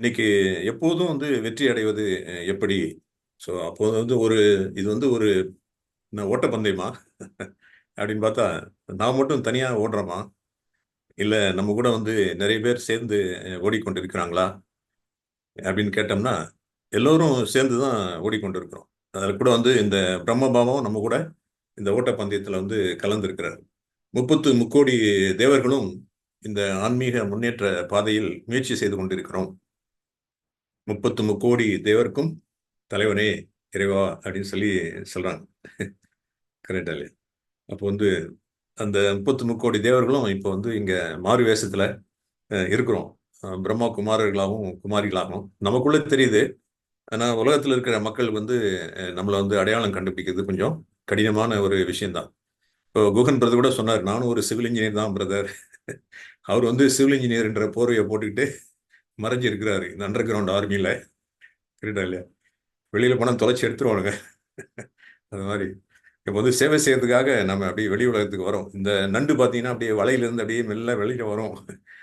இன்னைக்கு எப்போதும் வெற்றி அடைவது எப்படி? ஸோ அப்போது இது ஒரு ஓட்டப்பந்தயமா அப்படின்னு பார்த்தா, நான் மட்டும் தனியா ஓடுறோமா? இல்ல நம்ம கூட நிறைய பேர் சேர்ந்து ஓடிக்கொண்டிருக்கிறாங்களா? அப்படின்னு கேட்டோம்னா, எல்லோரும் சேர்ந்து தான் ஓடிக்கொண்டிருக்கிறோம். அதில் கூட இந்த பிரம்மபாவம் நம்ம கூட இந்த ஓட்டப்பந்தயத்தில் கலந்திருக்கிறார். 30 முக்கோடி தேவர்களும் இந்த ஆன்மீக முன்னேற்ற பாதையில் முயற்சி செய்து கொண்டிருக்கிறோம். 30 முக்கோடி தேவர்க்கும் தலைவனே இறைவா அப்படின்னு சொல்லி சொல்றாங்க. கரெக்டா இல்லையா? அப்போ அந்த 30 முக்கோடி தேவர்களும் இப்போ இங்க மாறு வேஷத்துல இருக்கிறோம். பிரம்மா குமாரர்களாகவும் குமாரிகளாகவும் நமக்குள்ள தெரியுது. ஆனா உலகத்துல இருக்கிற மக்கள் நம்மளை அடையாளம் கண்டுபிடிக்கிறது கொஞ்சம் கடினமான ஒரு விஷயம்தான். இப்போ குகன் பிரதர் கூட சொன்னார், நானும் ஒரு சிவில் இன்ஜினியர் தான் பிரதர். அவர் சிவில் இன்ஜினியர்ன்ற போர்வையை போட்டுக்கிட்டு மறைஞ்சு இருக்கிறாரு இந்த அண்டர் கிரவுண்ட் ஆர்மியில. கரெக்டா இல்லையா? வெளியில போனா தொலைச்சி எடுத்துருவானுங்க. அது மாதிரி இப்போ சேவை செய்யறதுக்காக நம்ம அப்படியே வெளி உலகத்துக்கு வரோம். இந்த நண்டு பார்த்தீங்கன்னா அப்படியே வலையிலிருந்து அப்படியே மெல்ல வெளியில வரும்.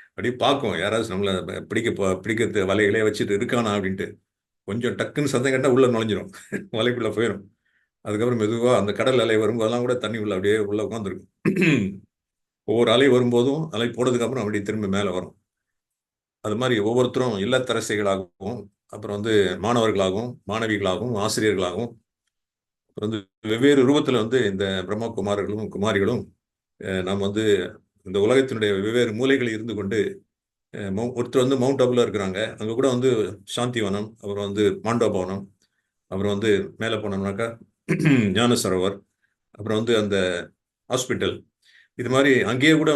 அப்படியே பார்க்கும் யாராவது நம்மளை பிடிக்க வலைகளே வச்சுட்டு இருக்கானா அப்படின்ட்டு. கொஞ்சம் டக்குன்னு சத்தம் கேட்டால் உள்ள நுழைஞ்சிரும். வலைக்குள்ள போயிடும். அதுக்கப்புறம் மெதுவா அந்த கடல் அலை வரும்போதெல்லாம் கூட தண்ணி உள்ள அப்படியே உள்ள உட்காந்துருக்கும். ஒவ்வொரு அலை வரும்போதும் அலை போனதுக்கு அப்புறம் அப்படியே திரும்ப மேலே வரும். அது மாதிரி ஒவ்வொருத்தரும் இல்லத்தரசிகளாகவும், அப்புறம் மாணவர்களாகவும், மாணவிகளாகவும், ஆசிரியர்களாகவும், வந்து வெவ்வேறு ரூபத்துல இந்த பிரம்ம குமாரர்களும் குமாரிகளும் நாம் இந்த உலகத்தினுடைய வெவ்வேறு மூலைகளில் இருந்து கொண்டு ஒருத்தர் மவுண்ட் அபுல இருக்கிறாங்க. அங்க கூட சாந்திவனம், அப்புறம் மாண்டவபவனம், அப்புறம் மேலே போனோம்னாக்கா ஞான சரோவர், அப்புறம் அந்த ஹாஸ்பிட்டல். இது மாதிரி அங்கேயே கூட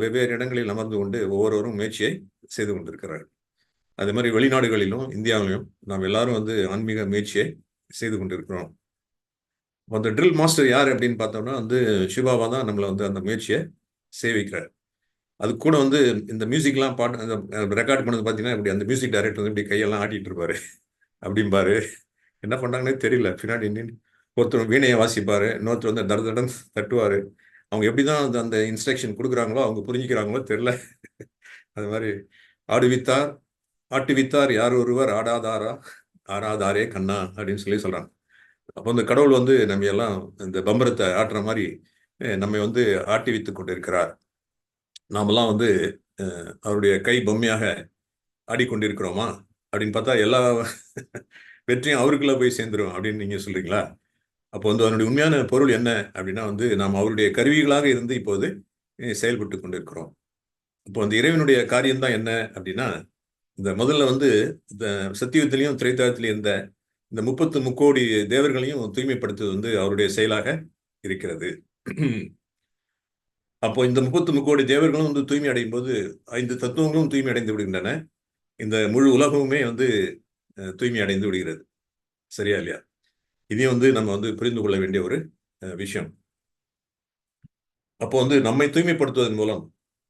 வெவ்வேறு இடங்களில் அமர்ந்து கொண்டு ஒவ்வொருவரும் முயற்சியை செய்து கொண்டிருக்கிறார்கள். அதே மாதிரி வெளிநாடுகளிலும் இந்தியாவிலும் நாம் எல்லாரும் ஆன்மீக முயற்சியை செய்து கொண்டிருக்கிறோம். அந்த ட்ரில் மாஸ்டர் யார் அப்படின்னு பார்த்தோம்னா சிவாவா தான் நம்மளை அந்த முயற்சியை சேவிக்கிறார். அது கூட இந்த மியூசிக்லாம் பாட்டு அந்த ரெக்கார்ட் பண்ணது பார்த்தீங்கன்னா இப்படி அந்த மியூசிக் டைரக்டர் இப்படி கையெல்லாம் ஆட்டிட்டு இருப்பாரு. அப்படிம்பாரு. என்ன பண்றாங்கன்னே தெரியல. பின்னாடி நின்னு ஒருத்தர் வீணையை வாசிப்பாரு, இன்னொருத்தர் தட தடன்னு தட்டுவாரு. அவங்க எப்படிதான் அந்த இன்ஸ்ட்ரக்ஷன் கொடுக்குறாங்களோ அவங்க புரிஞ்சுக்கிறாங்களோ தெரியல. அது மாதிரி ஆடுவித்தார் ஆட்டுவித்தார் யார் ஒருவர் ஆடாதாரா ஆறாதாரே கண்ணா அப்படின்னு சொல்லி சொல்றாங்க. அப்போ இந்த கடவுள் நம்ம எல்லாம் இந்த பம்பரத்தை ஆட்டுற மாதிரி நம்மை ஆட்டி வைத்துக் கொண்டிருக்கிறார். நாமெல்லாம் அவருடைய கை பொம்மையாக ஆடிக்கொண்டிருக்கிறோமா அப்படின்னு பார்த்தா எல்லா வெற்றியும் அவருக்குள்ள போய் சேர்ந்துரும் அப்படின்னு நீங்க சொல்றீங்களா? அப்போ அதனுடைய உண்மையான பொருள் என்ன அப்படின்னா நாம் அவருடைய கருவிகளாக இருந்து இப்போது செயல்பட்டு கொண்டிருக்கிறோம். இப்போ இறைவனுடைய காரியம் தான் என்ன அப்படின்னா, இந்த முதல்ல இந்த சத்தியுகத்திலையும் திரேதாயுகத்திலையும் இருந்த இந்த 30 முக்கோடி தேவர்களையும் தூய்மைப்படுத்துவது அவருடைய செயலாக இருக்கிறது. அப்போ இந்த 30 முக்கோடி தேவர்களும் தூய்மை அடையும் போது 5 தத்துவங்களும் தூய்மை அடைந்து விடுகின்றன. இந்த முழு உலகமுமே தூய்மை அடைந்து விடுகிறது. சரியா இல்லையா? இதையும் நம்ம புரிந்து கொள்ள வேண்டிய ஒரு விஷயம். அப்போ நம்மை தூய்மைப்படுத்துவதன் மூலம்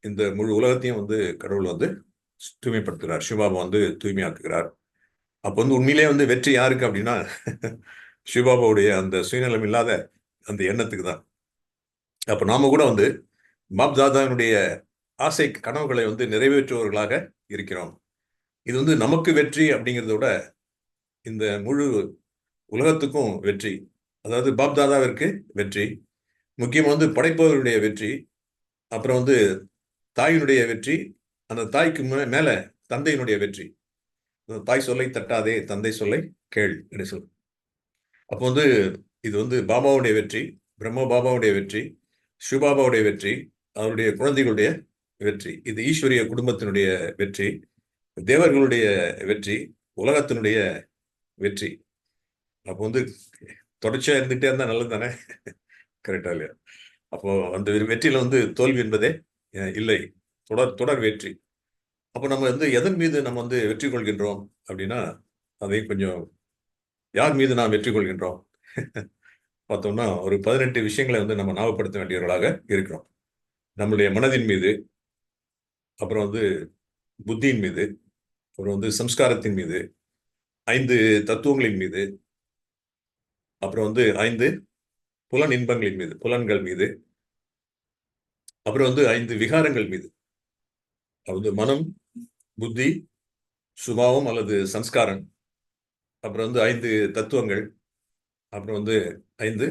இந்த முழு உலகத்தையும் கடவுள் தூய்மைப்படுத்துகிறார். சிவாபா தூய்மையாக்குகிறார். அப்போ உண்மையிலே வெற்றி யாருக்கு அப்படின்னா சிவாபாவுடைய அந்த சுயநலம் இல்லாத அந்த எண்ணத்துக்கு தான். அப்ப நாம கூட பாப் தாதாவினுடைய ஆசை கனவுகளை நிறைவேற்றுவர்களாக இருக்கிறோம். இது நமக்கு வெற்றி அப்படிங்கிறத விட இந்த முழு உலகத்துக்கும் வெற்றி. அதாவது பாப் தாதாவிற்கு வெற்றி, முக்கியமா படைப்பவருடைய வெற்றி, அப்புறம் தாயினுடைய வெற்றி, அந்த தாய்க்கு மேல தந்தையினுடைய வெற்றி. தாய் சொல்லை தட்டாதே, தந்தை சொல்லை கேள் என்று சொல். அப்போ இது பாபாவுடைய வெற்றி, பிரம்ம பாபாவுடைய வெற்றி, சிவபாபாவுடைய வெற்றி, அவருடைய குழந்தைகளுடைய வெற்றி. இது ஈஸ்வரிய குடும்பத்தினுடைய வெற்றி, தேவர்களுடைய வெற்றி, உலகத்தினுடைய வெற்றி. அப்போ தொடர்ச்சியா இருந்துகிட்டே இருந்தா நல்லது தானே? கரெக்டா இல்லையா? அப்போ அந்த வெற்றியில தோல்வி என்பதே இல்லை. தொடர் தொடர் வெற்றி. அப்போ நம்ம எதன் மீது நம்ம வெற்றி கொள்கின்றோம் அப்படின்னா, அதை கொஞ்சம் யார் மீது நாம் வெற்றி கொள்கின்றோம் பார்த்தோம்னா ஒரு 18 விஷயங்களை நம்ம ஞாபகப்படுத்த வேண்டியவர்களாக இருக்கிறோம். நம்முடைய மனதின் மீது, அப்புறம் புத்தியின் மீது, அப்புறம் சம்ஸ்காரத்தின் மீது, 5 தத்துவங்களின் மீது, அப்புறம் 5 புலன் இன்பங்களின் மீது, புலன்கள் மீது, அப்புறம் 5 விகாரங்கள் மீது. மனம், புத்தி, சுபாவம் அல்லது சம்ஸ்காரம், அப்புறம் வந்து 5 தத்துவங்கள், அப்புறம் வந்து 5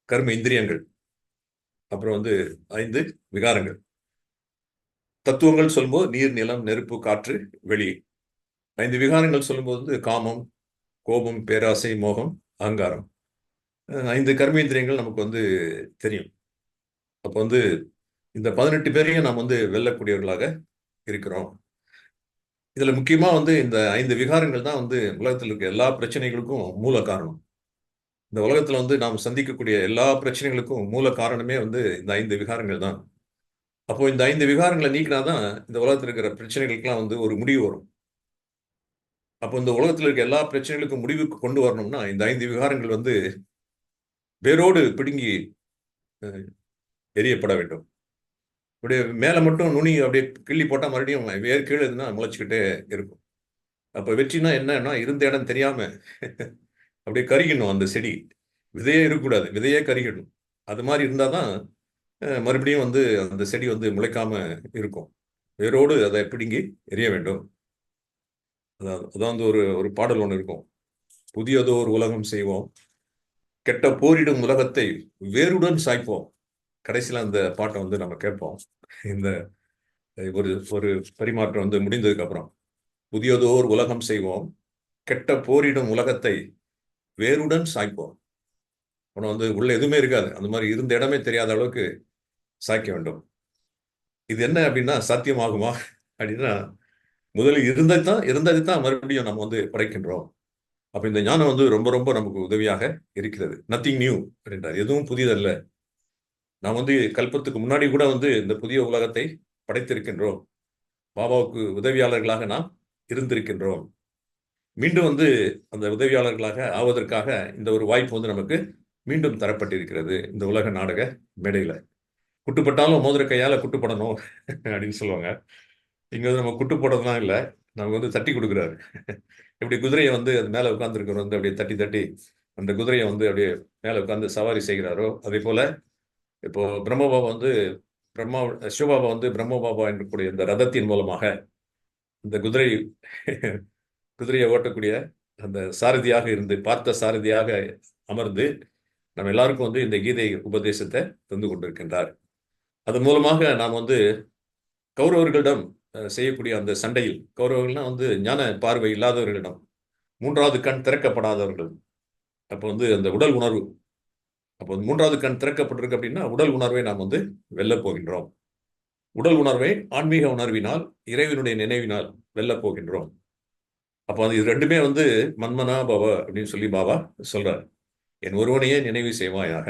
கர்ம இந்திரியங்கள், அப்புறம் வந்து 5 விகாரங்கள். தத்துவங்கள் சொல்லும்போது நீர், நிலம், நெருப்பு, காற்று, வெளி. 5 விகாரங்கள் சொல்லும்போது வந்து காமம், கோபம், பேராசை, மோகம், அகங்காரம். 5 கர்மேந்திரியங்கள் நமக்கு வந்து தெரியும். அப்போ வந்து இந்த 18 பேரையும் நாம் வந்து வெல்லக்கூடியவர்களாக இருக்கிறோம். இதுல முக்கியமா வந்து இந்த 5 விகாரங்கள் தான் வந்து உலகத்தில் இருக்க எல்லா பிரச்சனைகளுக்கும் மூல காரணம். இந்த உலகத்துல வந்து நாம் சந்திக்கக்கூடிய எல்லா பிரச்சனைகளுக்கும் மூல காரணமே வந்து இந்த 5 விகாரங்கள் தான். அப்போ இந்த 5 விகாரங்களை நீக்கினாதான் இந்த உலகத்துல இருக்கிற பிரச்சனைகளுக்கெல்லாம் வந்து ஒரு முடிவு வரும். அப்போ இந்த உலகத்துல இருக்க எல்லா பிரச்சனைகளுக்கும் முடிவுக்கு கொண்டு வரணும்னா இந்த 5 விகாரங்கள் வந்து வேரோடு பிடுங்கி அஹ், எரியப்பட வேண்டும். அப்படியே மேல மட்டும் நுனி அப்படியே கிள்ளி போட்டா மறுபடியும் வேர் கீழே இருந்தா முளைச்சுக்கிட்டே இருக்கும். அப்ப வெற்றினா என்னன்னா இருந்த இடம் தெரியாம அப்படியே கருகிடணும் அந்த செடி. விதையே இருக்கக்கூடாது. விதையே கருகிடணும். அது மாதிரி இருந்தாதான் மறுபடியும் வந்து அந்த செடி வந்து முளைக்காம இருக்கும். வேரோடு அதை பிடுங்கி எறிய வேண்டும். அதான் வந்து ஒரு ஒரு பாடல் ஒண்ணு இருக்கும். புதியதோர் உலகம் செய்வோம், கெட்ட போரிடும் உலகத்தை வேருடன் சாய்ப்போம். கடைசியில அந்த பாட்டை வந்து நம்ம கேட்போம். இந்த ஒரு ஒரு பரிமாற்றம் வந்து முடிந்ததுக்கு அப்புறம் புதியதோர் உலகம் செய்வோம், கெட்ட போரிடும் உலகத்தை வேருடன் சாய்ப்போம். உன வந்து உள்ள எதுவுமே இருக்காது. அந்த மாதிரி இருந்த இடமே தெரியாத அளவுக்கு சாய்க்க வேண்டும். இது என்ன அப்படின்னா சாத்தியமாகுமா அப்படின்னா முதலில் இருந்ததை தான் மறுபடியும் நம்ம வந்து படைக்கின்றோம். அப்ப இந்த ஞானம் வந்து ரொம்ப ரொம்ப நமக்கு உதவியாக இருக்கிறது. நத்திங் நியூ அப்படின்றார். எதுவும் புதியதல்ல. நாம் வந்து கல்பத்துக்கு முன்னாடி கூட வந்து இந்த புதிய உலகத்தை படைத்திருக்கின்றோம். பாபாவுக்கு உதவியாளர்களாக நாம் இருந்திருக்கின்றோம். மீண்டும் வந்து அந்த உதவியாளர்களாக ஆவதற்காக இந்த ஒரு வாய்ப்பு வந்து நமக்கு மீண்டும் தரப்பட்டிருக்கிறது இந்த உலக நாடக மேடையில. குட்டுப்பட்டாலும் மோதிர கையால குட்டுப்படணும் அப்படின்னு சொல்லுவாங்க. இங்க வந்து நம்ம குட்டு போடுறதுலாம் இல்லை, நமக்கு வந்து தட்டி கொடுக்குறாரு. இப்படி குதிரையை வந்து அது மேல உட்கார்ந்துருக்கிறவர் வந்து அப்படியே தட்டி தட்டி அந்த குதிரையை வந்து அப்படியே மேல உட்கார்ந்து சவாரி செய்கிறாரோ அதே போல இப்போ பிரம்மபாபா வந்து பிரம்மா சிவபாபா வந்து பிரம்மபாபா என்றக்கூடிய இந்த ரதத்தின் மூலமாக இந்த குதிரையை ஓட்டக்கூடிய அந்த சாரதியாக இருந்து பார்த்த சாரதியாக அமர்ந்து நம்ம எல்லாருக்கும் வந்து இந்த கீதை உபதேசத்தை தந்து கொண்டிருக்கின்றார். அதன் மூலமாக நாம் வந்து கௌரவர்களிடம் செய்யக்கூடிய அந்த சண்டையில், கௌரவர்கள்னா வந்து ஞான பார்வை இல்லாதவர்களிடம், மூன்றாவது கண் திறக்கப்படாதவர்கள், அப்போ வந்து அந்த உடல் உணர்வு, அப்போ மூன்றாவது கண் திறக்கப்பட்டிருக்கு அப்படின்னா உடல் உணர்வை நாம் வந்து வெல்லப் போகின்றோம். உடல் உணர்வை ஆன்மீக உணர்வினால், இறைவனுடைய நினைவினால் வெல்லப் போகின்றோம். அப்போ அது இது ரெண்டுமே வந்து மன்மனா பவ அப்படின்னு சொல்லி பாபா சொல்றார். என் ஒருவனையே நினைவு செய்வாயாக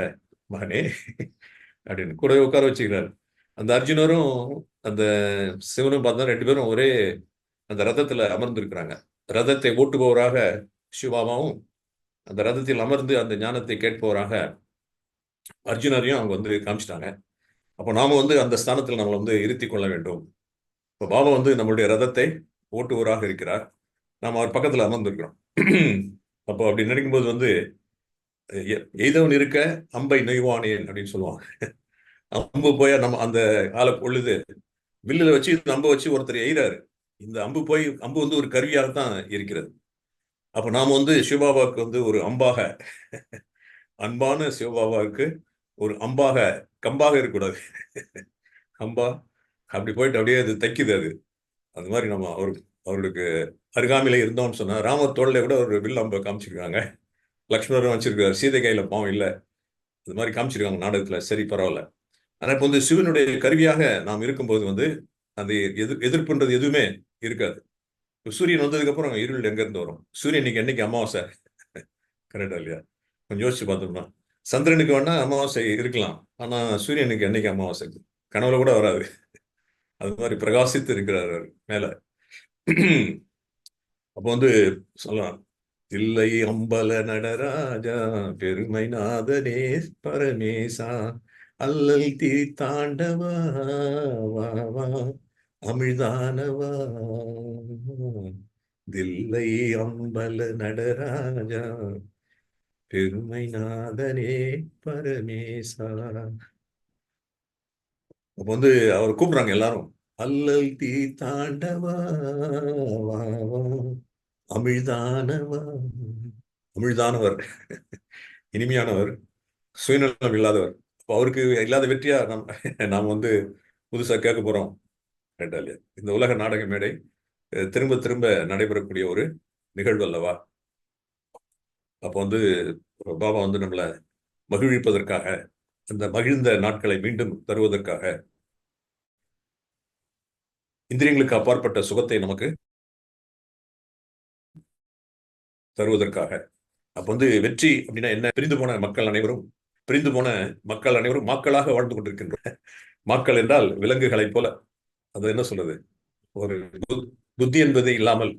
மகனே அப்படின்னு கூட உட்கார வச்சுக்கிறார். அந்த அர்ஜுனரும் அந்த சிவனும் பார்த்தா 2 பேரும் ஒரே அந்த ரதத்துல அமர்ந்திருக்கிறாங்க. ரதத்தை ஓட்டுபவராக சிவபாபாவும், அந்த ரதத்தில் அமர்ந்து அந்த ஞானத்தை கேட்பவராக அர்ஜுனரையும் அவங்க வந்து காமிச்சிட்டாங்க. அப்போ நாம வந்து அந்த ஸ்தானத்தில் நம்மளை வந்து இருத்தி கொள்ள வேண்டும். இப்போ பாபா வந்து நம்மளுடைய ரதத்தை ஓட்டுவராக இருக்கிறார். நாம் அவர் பக்கத்தில் அமர்ந்திருக்கிறோம். அப்போ அப்படி நினைக்கும்போது வந்து எய்தவன் இருக்க அம்பை நெய்வானேன் அப்படின்னு சொல்லுவாங்க. அம்பு போய் நம்ம அந்த ஆளை பொழுது வில்லுல வச்சு அம்பை வச்சு ஒருத்தர் எய்கிறாரு. இந்த அம்பு போய் அம்பு வந்து ஒரு கருவியாக தான் இருக்கிறது. அப்ப நாம வந்து சிவபாபாவுக்கு வந்து ஒரு அம்பாக, அன்பான சிவபாபாவுக்கு ஒரு அம்பாக, கம்பாக இருக்கக்கூடாது. அம்பா அப்படி போயிட்டு அப்படியே அது தைக்குது அது. அது மாதிரி நம்ம அவருக்கு அருகாமையில இருந்தோம்னு சொன்னா ராமர் தோல்ல கூட ஒரு வில் அம்பை காமிச்சிருக்காங்க. லக்ஷ்மணரும் வச்சிருக்காரு. சீதை கையில பாவம் இல்லை. அது மாதிரி காமிச்சிருக்காங்க நாடகத்துல. சரி, பரவாயில்ல. ஆனா இப்போ வந்து சிவனுடைய கருவியாக நாம் இருக்கும்போது வந்து அந்த எதிர்ப்புன்றது எதுவுமே இருக்காது. சூரியன் வந்ததுக்கு அப்புறம் இருள் எங்க இருந்து வரும்? சூரியன் இன்னைக்கு என்னைக்கு அமாவாசை? கரெக்டா இல்லையா? கொஞ்சம் யோசிச்சு பார்த்தோம்னா சந்திரனுக்கு வேணா அமாவாசை இருக்கலாம். ஆனா சூரியனுக்கு என்னைக்கு அமாவாசை? கனவுல கூட வராது. அது மாதிரி பிரகாசித்து இருக்கிறார் அவர் மேல. அப்போ வந்து சொல்லலாம், தில்லை அம்பல நடராஜா பெருமை நாதனே பரமேசா அல்லல் தீர்த்தாண்டவா வா வா அமிழ்தானவா தில்லை அம்பல நடராஜா பெருமை நாதனே பரமேசா. அப்ப வந்து அவர் கூப்பிடுறாங்க எல்லாரும். அல்லல் தீ தாண்டவா வா, வா, அமிழ்தானவா. அமிழ்தானவர், இனிமையானவர், சுயநலம் இல்லாதவர். அப்போ அவருக்கு இல்லாத வெற்றியா நாம் வந்து புதுசா கேட்க போறோம். இல்லையா? இந்த உலக நாடக மேடை திரும்ப திரும்ப நடைபெறக்கூடிய ஒரு நிகழ்வு அல்லவா? அப்போ வந்து பாபா வந்து நம்மளை மகிழ்விப்பதற்காக, அந்த மகிழ்ந்த நாட்களை மீண்டும் தருவதற்காக, இந்திரியங்களுக்கு அப்பாற்பட்ட சுகத்தை நமக்கு தருவதற்காக. அப்ப வந்து வெற்றி அப்படின்னா என்ன? பிரிந்து போன மக்கள் அனைவரும் மக்களாக வாழ்ந்து கொண்டிருக்கின்றனர். மக்கள் என்றால் விலங்குகளைப் போல. அது என்ன சொல்றது, ஒரு புத்தி என்பது இல்லாமல்,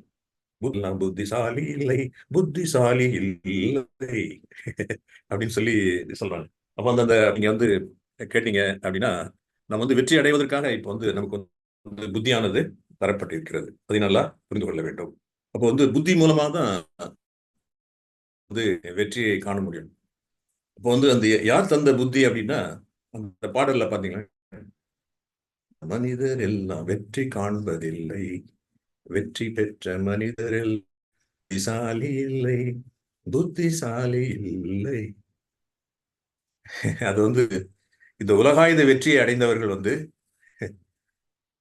நான் புத்திசாலி இல்லை, புத்திசாலி இல்லை அப்படின்னு சொல்லி சொல்றாங்க. அப்ப அந்த நீங்க வந்து கேட்டீங்க அப்படின்னா, நம்ம வந்து வெற்றி அடைவதற்காக இப்ப வந்து நமக்கு வந்து புத்தியானது தரப்பட்டிருக்கிறது. அதை நல்லா புரிந்து கொள்ள வேண்டும். அப்போ வந்து புத்தி மூலமா தான் வந்து வெற்றியை காண முடியும். அப்போ வந்து அந்த யார் தந்த புத்தி அப்படின்னா, அந்த பாடல்ல பாத்தீங்கன்னா, மனிதர் எல்லாம் வெற்றி காண்பதில்லை, வெற்றி பெற்ற மனிதரில் புத்திசாலி இல்லை, புத்திசாலி இல்லை. அது வந்து இந்த உலகாயுத வெற்றியை அடைந்தவர்கள் வந்து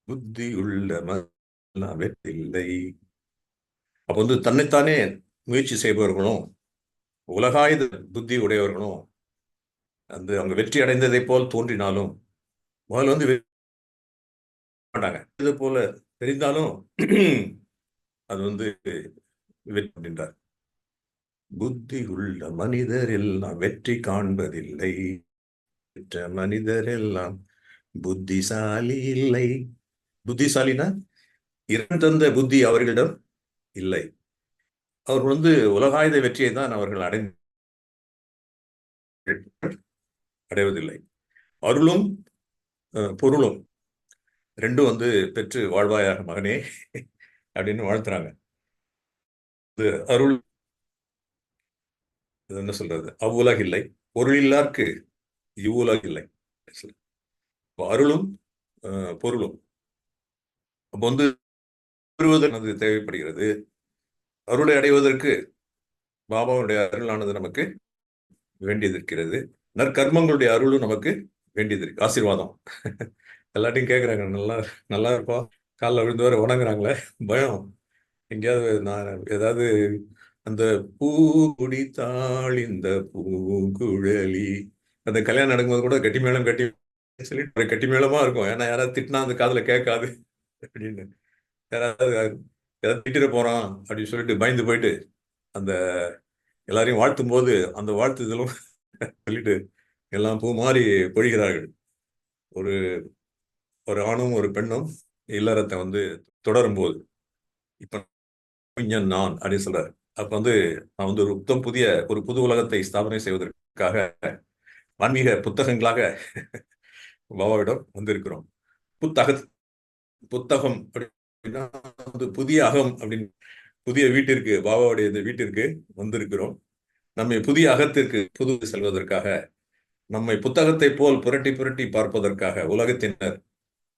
புத்தி உள்ள வெற்றி இல்லை. அப்ப வந்து தன்னைத்தானே முயற்சி செய்பவர்களும் உலகாயுத புத்தி உடையவர்களும் அந்த அவங்க வெற்றி அடைந்ததை போல் தோன்றினாலும் முதல்ல வந்து மாட்டாங்க. இது போல தெரிந்தாலும் அது வந்து வெற்றி அப்படின்றார். புத்தி உள்ள மனிதர் எல்லாம் வெற்றி காண்பதில்லை, பெற்ற மனிதர் எல்லாம் புத்திசாலி இல்லை. புத்திசாலினா இறைவன் தந்த புத்தி அவர்களிடம் இல்லை. அவர்கள் வந்து உலகாயுத வெற்றியை தான் அவர்கள் அடைவதில்லை. அருளும் பொருளும் ரெண்டும் வந்து பெற்று வாழ்வாயாக மகனே அப்படின்னு வாழ்த்துறாங்க. அருள் என்ன சொல்றது, அவ்வுலக இல்லை, பொருள் இல்லார்க்கு இவ்வுலக இல்லை. அருளும் பொருளும் அப்போ வந்து பெறுவதற்கு தேவைப்படுகிறது. அருளை அடைவதற்கு பாபாவுடைய அருளானது நமக்கு வேண்டியது இருக்கிறது. நற்கர்மங்களுடைய அருளும் நமக்கு வேண்டியது இருக்கு. ஆசீர்வாதம் எல்லாத்தையும் கேட்குறாங்க, நல்லா நல்லா இருப்பா, காலில் விழுந்து வர வணங்குறாங்களே, பயம் எங்கேயாவது நான் ஏதாவது அந்த பூ குடித்தாள் இந்த பூங்குழலி, அந்த கல்யாணம் நடக்கும்போது கூட கட்டி மேளம் கட்டி சொல்லிட்டு கட்டி மேளமா இருக்கும். ஏன்னா யாராவது திட்டினா அந்த காதுல கேட்காது அப்படின்னு, யாராவது ஏதாவது திட்டிட போறான் அப்படின்னு சொல்லிட்டு பயந்து போயிட்டு அந்த எல்லாரையும் வாழ்த்தும் போது அந்த வாழ்த்துதலும் சொல்லிட்டு எல்லாம் பூ மாறி பொழிகிறார்கள். ஒரு ஒரு ஆணும் ஒரு பெண்ணும் இல்லறத்தை வந்து தொடரும் போது இப்ப நான் அப்படின்னு சொல்றாரு. அப்ப வந்து நான் வந்து ஒரு புதிய ஒரு புது உலகத்தை ஸ்தாபனை செய்வதற்காக ஆன்மீக புத்தகங்களாக பாபாவிடம் வந்திருக்கிறோம். புத்தகம் அப்படின்னா வந்து புதிய அகம் அப்படின்னு, புதிய வீட்டிற்கு, பாபாவுடைய இந்த வீட்டிற்கு வந்திருக்கிறோம். நம்மை புதிய அகத்திற்கு புது செல்வதற்காக, நம்மை புத்தகத்தை போல் புரட்டி புரட்டி பார்ப்பதற்காக, உலகத்தினர்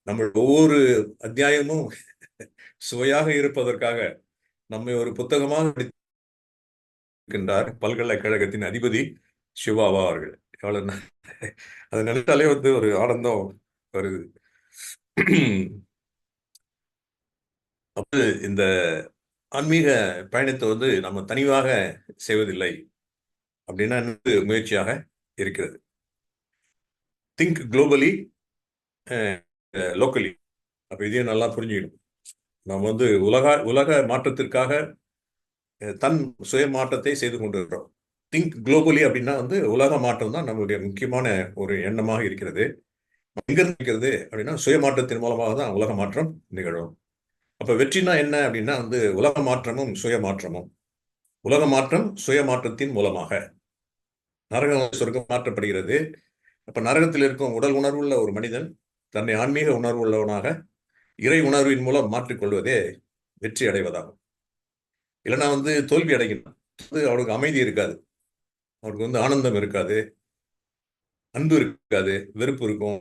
நம்ம ஒவ்வொரு அத்தியாயமும் சுவையாக இருப்பதற்காக நம்மை ஒரு புத்தகமாக இருக்கின்றார் பல்கலைக்கழகத்தின் அதிபதி சிவாவா அவர்கள். எவ்வளவு அதை நினைத்தாலே வந்து ஒரு ஆனந்தம் வருது. அப்ப இந்த ஆன்மீக பயணத்தை வந்து நம்ம தனிவாக செய்வதில்லை அப்படின்னா முயற்சியாக இருக்கிறது. Think globally, locally. அப்ப இதையும் நல்லா புரிஞ்சுக்கணும். நம்ம வந்து உலக மாற்றத்திற்காக தன் சுய மாற்றத்தை செய்து கொண்டிருக்கிறோம். திங்க் குளோபலி அப்படின்னா வந்து உலக மாற்றம் தான் நம்மளுடைய முக்கியமான ஒரு எண்ணமாக இருக்கிறது. எங்க இருக்கிறது அப்படின்னா சுய மாற்றத்தின் மூலமாக தான் உலக மாற்றம் நிகழும். அப்ப வெற்றினா என்ன அப்படின்னா வந்து உலக மாற்றமும் சுய மாற்றமும். உலக மாற்றம் சுய மாற்றத்தின் மூலமாக நரகம் சொர்க்கம் மாற்றப்படுகிறது. அப்ப நரகத்தில் இருக்கும் உடல் உணர்வுள்ள ஒரு மனிதன் தன்னை ஆன்மீக உணர்வு உள்ளவனாக இறை உணர்வின் மூலம் மாற்றிக்கொள்வதே வெற்றி அடைவதாகும். இல்லைன்னா வந்து தோல்வி அடைகிறான். அவனுக்கு அமைதி இருக்காது, அவனுக்கு வந்து ஆனந்தம் இருக்காது, அன்பு இருக்காது, வெறுப்பு இருக்கும்,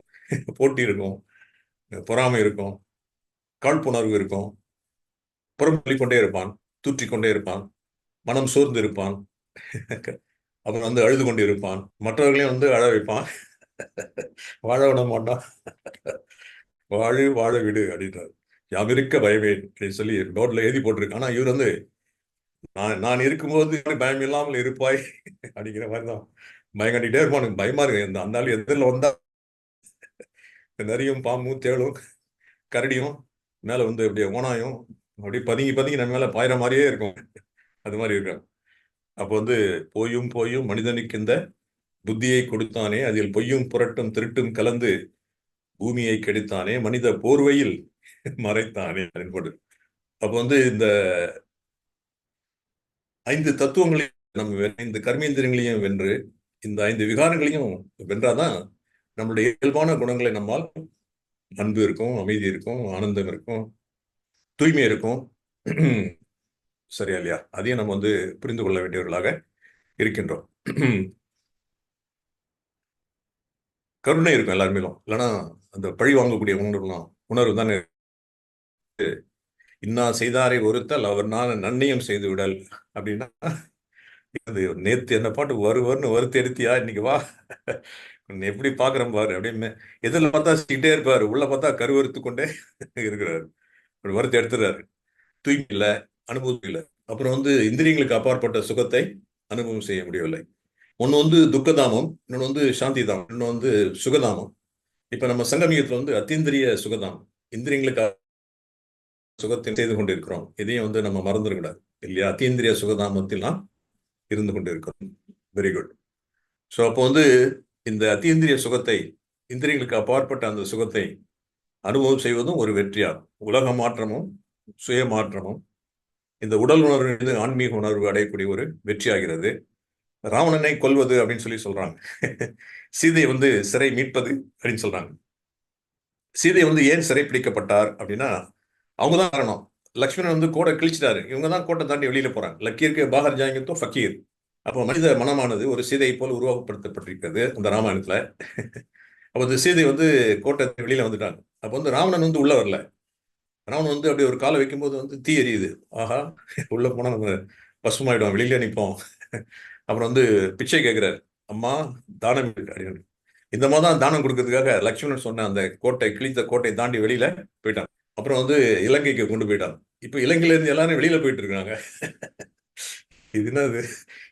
போட்டி இருக்கும், பொறாமை இருக்கும். காழ்ப்புணர்வு இருக்கும், புறம் கொண்டே இருப்பான், தூற்றிக் கொண்டே இருப்பான், மனம் சோர்ந்து இருப்பான், அப்புறம் வந்து அழுது கொண்டு இருப்பான், மற்றவர்களையும் வந்து அழ வைப்பான், வாழ விட மாட்டான். வாழு வாழ விடு அப்படின்றார். யாமிருக்க பயமேன் அப்படின்னு சொல்லி நோட்ல எழுதி போட்டிருக்கு. ஆனா இவர் வந்து நான் இருக்கும்போது பயம் இல்லாமல் இருப்பாய் அப்படிங்கிற மாதிரிதான் பயம் கட்டிட்டே இருப்பான். பயமா இருக்கு. அந்த ஆள் எதிரில் வந்தா நரியும் பாம்பும் தேளும் கரடியும் மேல வந்து அப்படியே ஓனாயும் அப்படியே பதுங்கி பதுங்கி நம்ம மேல பாயிற மாதிரியே இருக்கும். அது மாதிரி இருக்கும். அப்போ வந்து போயும் போயும் மனிதனுக்கு இந்த புத்தியை கொடுத்தானே, அதில் பொய்யும் புரட்டும் திருட்டும் கலந்து பூமியை கெடுத்தானே, மனித போர்வையில் மறைத்தானே அப்படின்னு. அப்போ வந்து இந்த 5 தத்துவங்களையும் நம்ம இந்த கர்மேந்திரங்களையும் வென்று இந்த 5 விகாரங்களையும் வென்றாதான் நம்மளுடைய இயல்பான குணங்களை நம்மால் அன்பு இருக்கும், அமைதி இருக்கும், ஆனந்தம் இருக்கும், தூய்மை இருக்கும். சரியா இல்லையா? அதையும் நம்ம வந்து புரிந்து கொள்ள வேண்டியவர்களாக இருக்கின்றோம். கருணை இருக்கும் எல்லாருமேலும். இல்லைன்னா அந்த பழி வாங்கக்கூடிய உணர்வு தானே. இன்னா செய்தாரை ஒருத்தல் அவர் நான் நன்னியம் செய்து விடல் அப்படின்னா, அது நேத்து என்ன பாட்டு வருவர்னு வறுத்து எடுத்தியா, இன்னைக்கு வா எப்படி பாக்குறேன் பாரு அப்படின்னு. எதில் பார்த்தா சிக்கிட்டே இருப்பாரு, உள்ள பார்த்தா கருவறுத்து கொண்டே இருக்கிறாரு. வறுத்து எடுத்துறாரு. தூய்மை இல்லை, அனுபவம் இல்லை. அப்புறம் வந்து இந்திரியங்களுக்கு அப்பாற்பட்ட சுகத்தை அனுபவம் செய்ய முடியவில்லை. ஒன்று வந்து துக்கதாமம், இன்னொன்று வந்து சாந்தி தாமம், இன்னொன்று வந்து சுகதாமம். இப்ப நம்ம சங்கமியத்துல வந்து அத்தீந்திரிய சுகதாமம், இந்திரியங்களுக்கு சுகத்தை செய்து கொண்டிருக்கிறோம். இதையும் வந்து நம்ம மறந்துடக்கூடாது இல்லையா? அத்தீந்திரிய சுகதாமத்தில் நாம் இருந்து கொண்டிருக்கிறோம். Very good. ஸோ அப்போ வந்து இந்த அத்தீந்திரிய சுகத்தை, இந்திரியங்களுக்கு அப்பாற்பட்ட அந்த சுகத்தை அனுபவம் செய்வதும் ஒரு வெற்றியாகும். உலக மாற்றமும் சுய மாற்றமும் இந்த உடல் உணர்வு ஆன்மீக உணர்வு அடையக்கூடிய ஒரு வெற்றியாகிறது. ராவணனை கொல்வது அப்படின்னு சொல்லி சொல்றாங்க. சீதையை வந்து சிறை மீட்பது அப்படின்னு சொல்றாங்க. சீதை வந்து ஏன் சிறை பிடிக்கப்பட்டார் அப்படின்னா, அவங்கதான் காரணம். லக்ஷ்மணன் வந்து கோட்டை கிழிச்சிட்டாரு, இவங்க தான் கோட்டை தாண்டி வெளியில போறாங்க. லக்கீருக்கு பாகர் ஜாயங்கத்தோ ஃபக்கீர். அப்போ மனித மனமானது ஒரு சீதையை போல் உருவகப்படுத்தப்பட்டிருக்கிறது இந்த ராமாயணத்துல. அப்போ இந்த சீதை வந்து கோட்டை வெளியில வந்துட்டாங்க. அப்போ வந்து ராவணன் வந்து உள்ள வரல. ராவணன் வந்து அப்படி ஒரு காலை வைக்கும்போது வந்து தீ எரியுது. ஆஹா, உள்ள போனா நம்ம பசுமாயிடும், வெளியில நிற்போம். அப்புறம் வந்து பிச்சை கேட்கிறாரு, அம்மா தானம் அப்படின்னு. இந்த மாதிரி தான் தானம் கொடுக்கறதுக்காக லக்ஷ்மணன் சொன்ன அந்த கோட்டை, கிழித்த கோட்டை தாண்டி வெளியில போயிட்டாங்க. அப்புறம் வந்து இலங்கைக்கு கொண்டு போயிட்டாங்க. இப்ப இலங்கையில இருந்து எல்லாரும் வெளியில போயிட்டு இருக்காங்க. இது என்னது,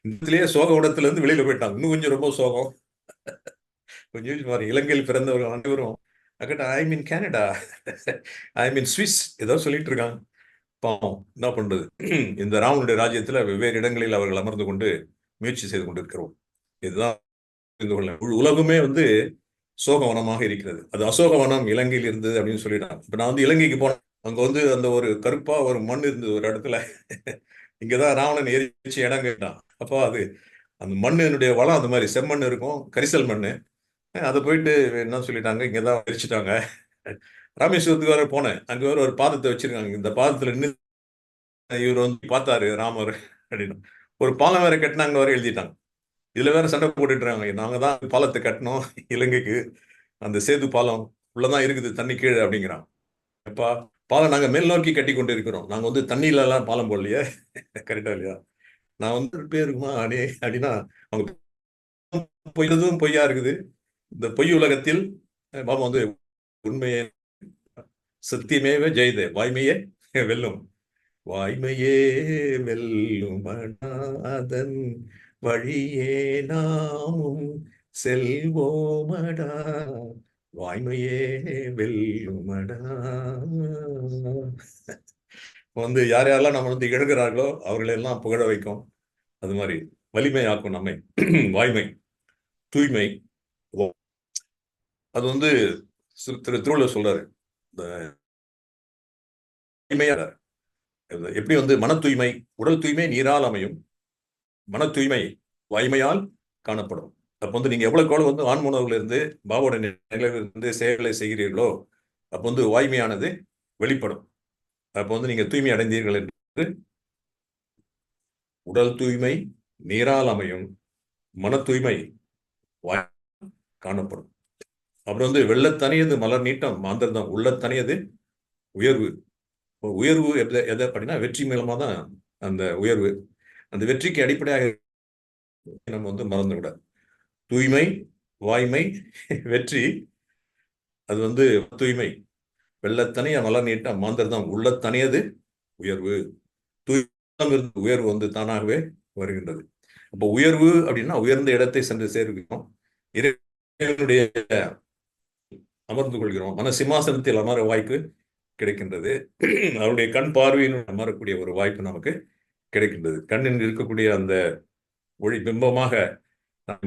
இதுலயே சோக உடத்துல இருந்து வெளியில போயிட்டாங்க. இன்னும் கொஞ்சம் ரொம்ப சோகம். கொஞ்சம் பாருங்க, இலங்கையில் பிறந்தவர்கள் அனைவரும் ஐ மீன் கனடா, ஐ மீன் சுவிஸ் ஏதோ சொல்லிட்டு இருக்காங்க. பாவம், என்ன பண்றது? இந்த ராவனுடைய ராஜ்யத்துல வெவ்வேறு இடங்களில் அவர்கள் அமர்ந்து கொண்டு முயற்சி செய்து கொண்டிருக்கிறோம். இதுதான் உலகமே வந்து சோகவனமாக இருக்கிறது. அது அசோகவனம் இலங்கையில் இருந்தது அப்படின்னு சொல்லிட்டாங்க. இப்ப நான் வந்து இலங்கைக்கு போனேன். அங்க வந்து அந்த ஒரு கருப்பா ஒரு மண் இருந்தது ஒரு இடத்துல. இங்கதான் ராவணன் எரிச்சு இடம் கேட்டான். அப்போ அது அந்த மண்ணினுடைய வளம் அந்த மாதிரி செம்மண் இருக்கும், கரிசல் மண்ணு. அதை போயிட்டு என்ன சொல்லிட்டாங்க, இங்கதான் எரிச்சுட்டாங்க. ராமேஸ்வரத்துக்கு வேற போனேன். அங்க வேற ஒரு பாதத்தை வச்சிருக்காங்க. இந்த பாதத்துல நின்று இவர் வந்து பார்த்தாரு ராமர் அப்படின்னு. ஒரு பாலம் வேற கட்டினாங்க வர எழுதிட்டாங்க. இதுல வேற சண்டை போட்டுட்டு இருக்காங்க. நாங்க தான் பாலத்தை கட்டணும் இலங்கைக்கு, அந்த சேது பாலம் உள்ளதான் இருக்குது தண்ணி கீழே அப்படிங்கிறான். எப்பா, பாலம் நாங்க மேல் நோக்கி கட்டி கொண்டு இருக்கிறோம், நாங்க வந்து தண்ணியில எல்லாம் பாலம் போடலையே. கரெக்டா இல்லையா? நான் வந்து பேருக்குமா அடே அப்படின்னா அவங்க பொய்யதும் பொய்யா இருக்குது. இந்த பொய் உலகத்தில் பாபா வந்து உண்மையே சத்தியமேவ ஜெயதே, வாய்மையே வெல்லும், வாய்மையே வெல்லும் அதன் வழியே நாமும் செல்வோமடா, வாய்மையே வெல்லுமடா. வந்து யார் யாரெல்லாம் நம்ம வந்து இழகிறார்களோ அவர்களெல்லாம் புகழ வைக்கும். அது மாதிரி வலிமையாக்கும் நம்மை. வாய்மை, தூய்மை. அது வந்து திருவள்ளுவர் சொல்றாரு, இந்த எப்படி வந்து மன தூய்மை, உடல் தூய்மை நீரால் அமையும், மன தூய்மை வாய்மையால் காணப்படும். அப்போ வந்து நீங்க எவ்வளவு வந்து ஆன்மூணர்வுல இருந்து பாவோட நிலையிலிருந்து செயல்களை செய்கிறீர்களோ அப்போ வந்து வாய்மையானது வெளிப்படும். அப்போ வந்து நீங்க தூய்மை அடைந்தீர்கள் என்று உடல் தூய்மை நீரால் அமையும், மன தூய்மை காணப்படும். அப்புறம் வந்து வெள்ளத்தனியது மலர் நீட்டம் மாந்தர்தான் உள்ளத்தனியது உயர்வு. உயர்வு எதை அப்படின்னா வெற்றி மூலமா தான் அந்த உயர்வு. அந்த வெற்றிக்கு அடிப்படையாக நம்ம வந்து மறந்துவிடாது. தூய்மை, வாய்மை, வெற்றி. அது வந்து தூய்மை. வெள்ளத்தனைய மலர் நீட்ட மாந்தர்தான் உள்ளத்தனையது உயர்வு. தூய்மை உயர்வு வந்து தானாகவே வருகின்றது. அப்போ உயர்வு அப்படின்னா உயர்ந்த இடத்தை சென்று சேர்க்கிறோம், இறைவனுடைய அமர்ந்து கொள்கிறோம், மன சிம்மாசனத்தில் அமர வாய்ப்பு கிடைக்கின்றது. அவருடைய கண் பார்வையின் அமரக்கூடிய ஒரு வாய்ப்பு நமக்கு கிடைக்கின்றது. கண்ணில் இருக்கக்கூடிய அந்த ஒளி பிம்பமாக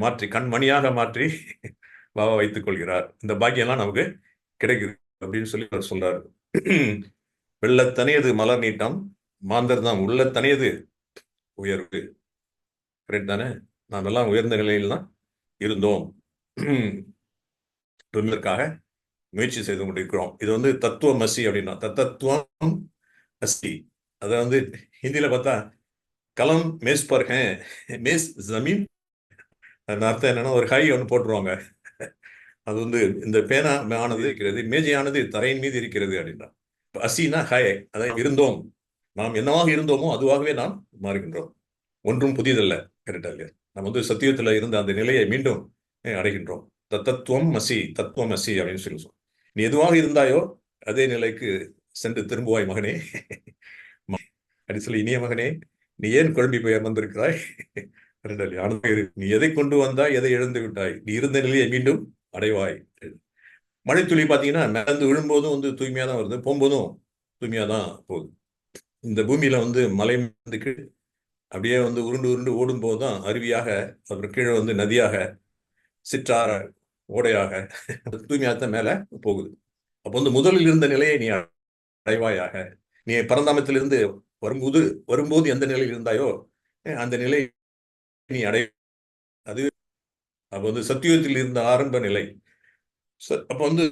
மாற்றி கண்மணியாக மாற்றி பாபா வைத்துக் கொள்கிறார். இந்த பாக்கியம்லாம் நமக்கு கிடைக்குது அப்படின்னு சொல்லி அவர் சொல்றாரு. வெள்ளத்தனையது மலர் நீட்டம் மாந்தர் தான் உள்ளத்தனையது உயர்வு. கரெக்ட் தானே? நாம் எல்லாம் உயர்ந்த நிலையில் தான் இருந்தோம் என்பதற்காக முயற்சி செய்து கொண்டிருக்கிறோம். இது வந்து தத்துவ மசி அப்படின்னா தத்துவம் மசி. அதை வந்து ஹிந்தியில பார்த்தா கலம் மேஸ் பர் ஹே மேஸ் ஜமீன். அர்த்தம் என்னன்னா ஒரு ஹை ஒன்று போட்டுருவாங்க. அது வந்து இந்த பேனா ஆனது இருக்கிறது, மேஜையானது தரையின் மீது இருக்கிறது அப்படின்னா அசினா ஹாய், அதாவது இருந்தோம், நாம் என்னவாக இருந்தோமோ அதுவாகவே நாம் மாறுகின்றோம். ஒன்றும் புதியதல்ல. கரெக்டா இல்லையா? நம்ம வந்து சத்தியத்துல இருந்த அந்த நிலையை மீண்டும் அடைகின்றோம். தத்துவம் மசி, தத்துவம் மசி அப்படின்னு சொல்லி நீ எதுவாக இருந்தாயோ அதே நிலைக்கு சென்று திரும்புவாய் மகனே அப்படி சொல்லி, இனிய மகனே நீ ஏன் குழம்பி போய் அமர்ந்திருக்கிறாய்? நீ எதை கொண்டு வந்தாய், எதை இழந்து விட்டாய், நீ இருந்த நிலையை மீண்டும் அடைவாய். மழை துளி பார்த்தீங்கன்னா நடந்து விழும்போதும் வந்து தூய்மையா தான் வருது, போகும்போதும் தூய்மையா தான் போகுது. இந்த பூமியில வந்து மலை அப்படியே வந்து உருண்டு உருண்டு ஓடும் போதுதான் அருவியாக, அப்புறம் கீழே வந்து நதியாக, சிற்றார, ஓடையாக தூய்மையாகத்தான் மேல போகுது. அப்போ வந்து முதலில் இருந்த நிலையை நீ அடைவாயாக. நீ பரந்தாமத்திலிருந்து வரும்போது எந்த நிலையில் இருந்தாயோ அந்த நிலை நீ அடை. அது அப்போ வந்து சத்தியுகத்தில் இருந்த ஆரம்ப நிலை. அப்போ வந்து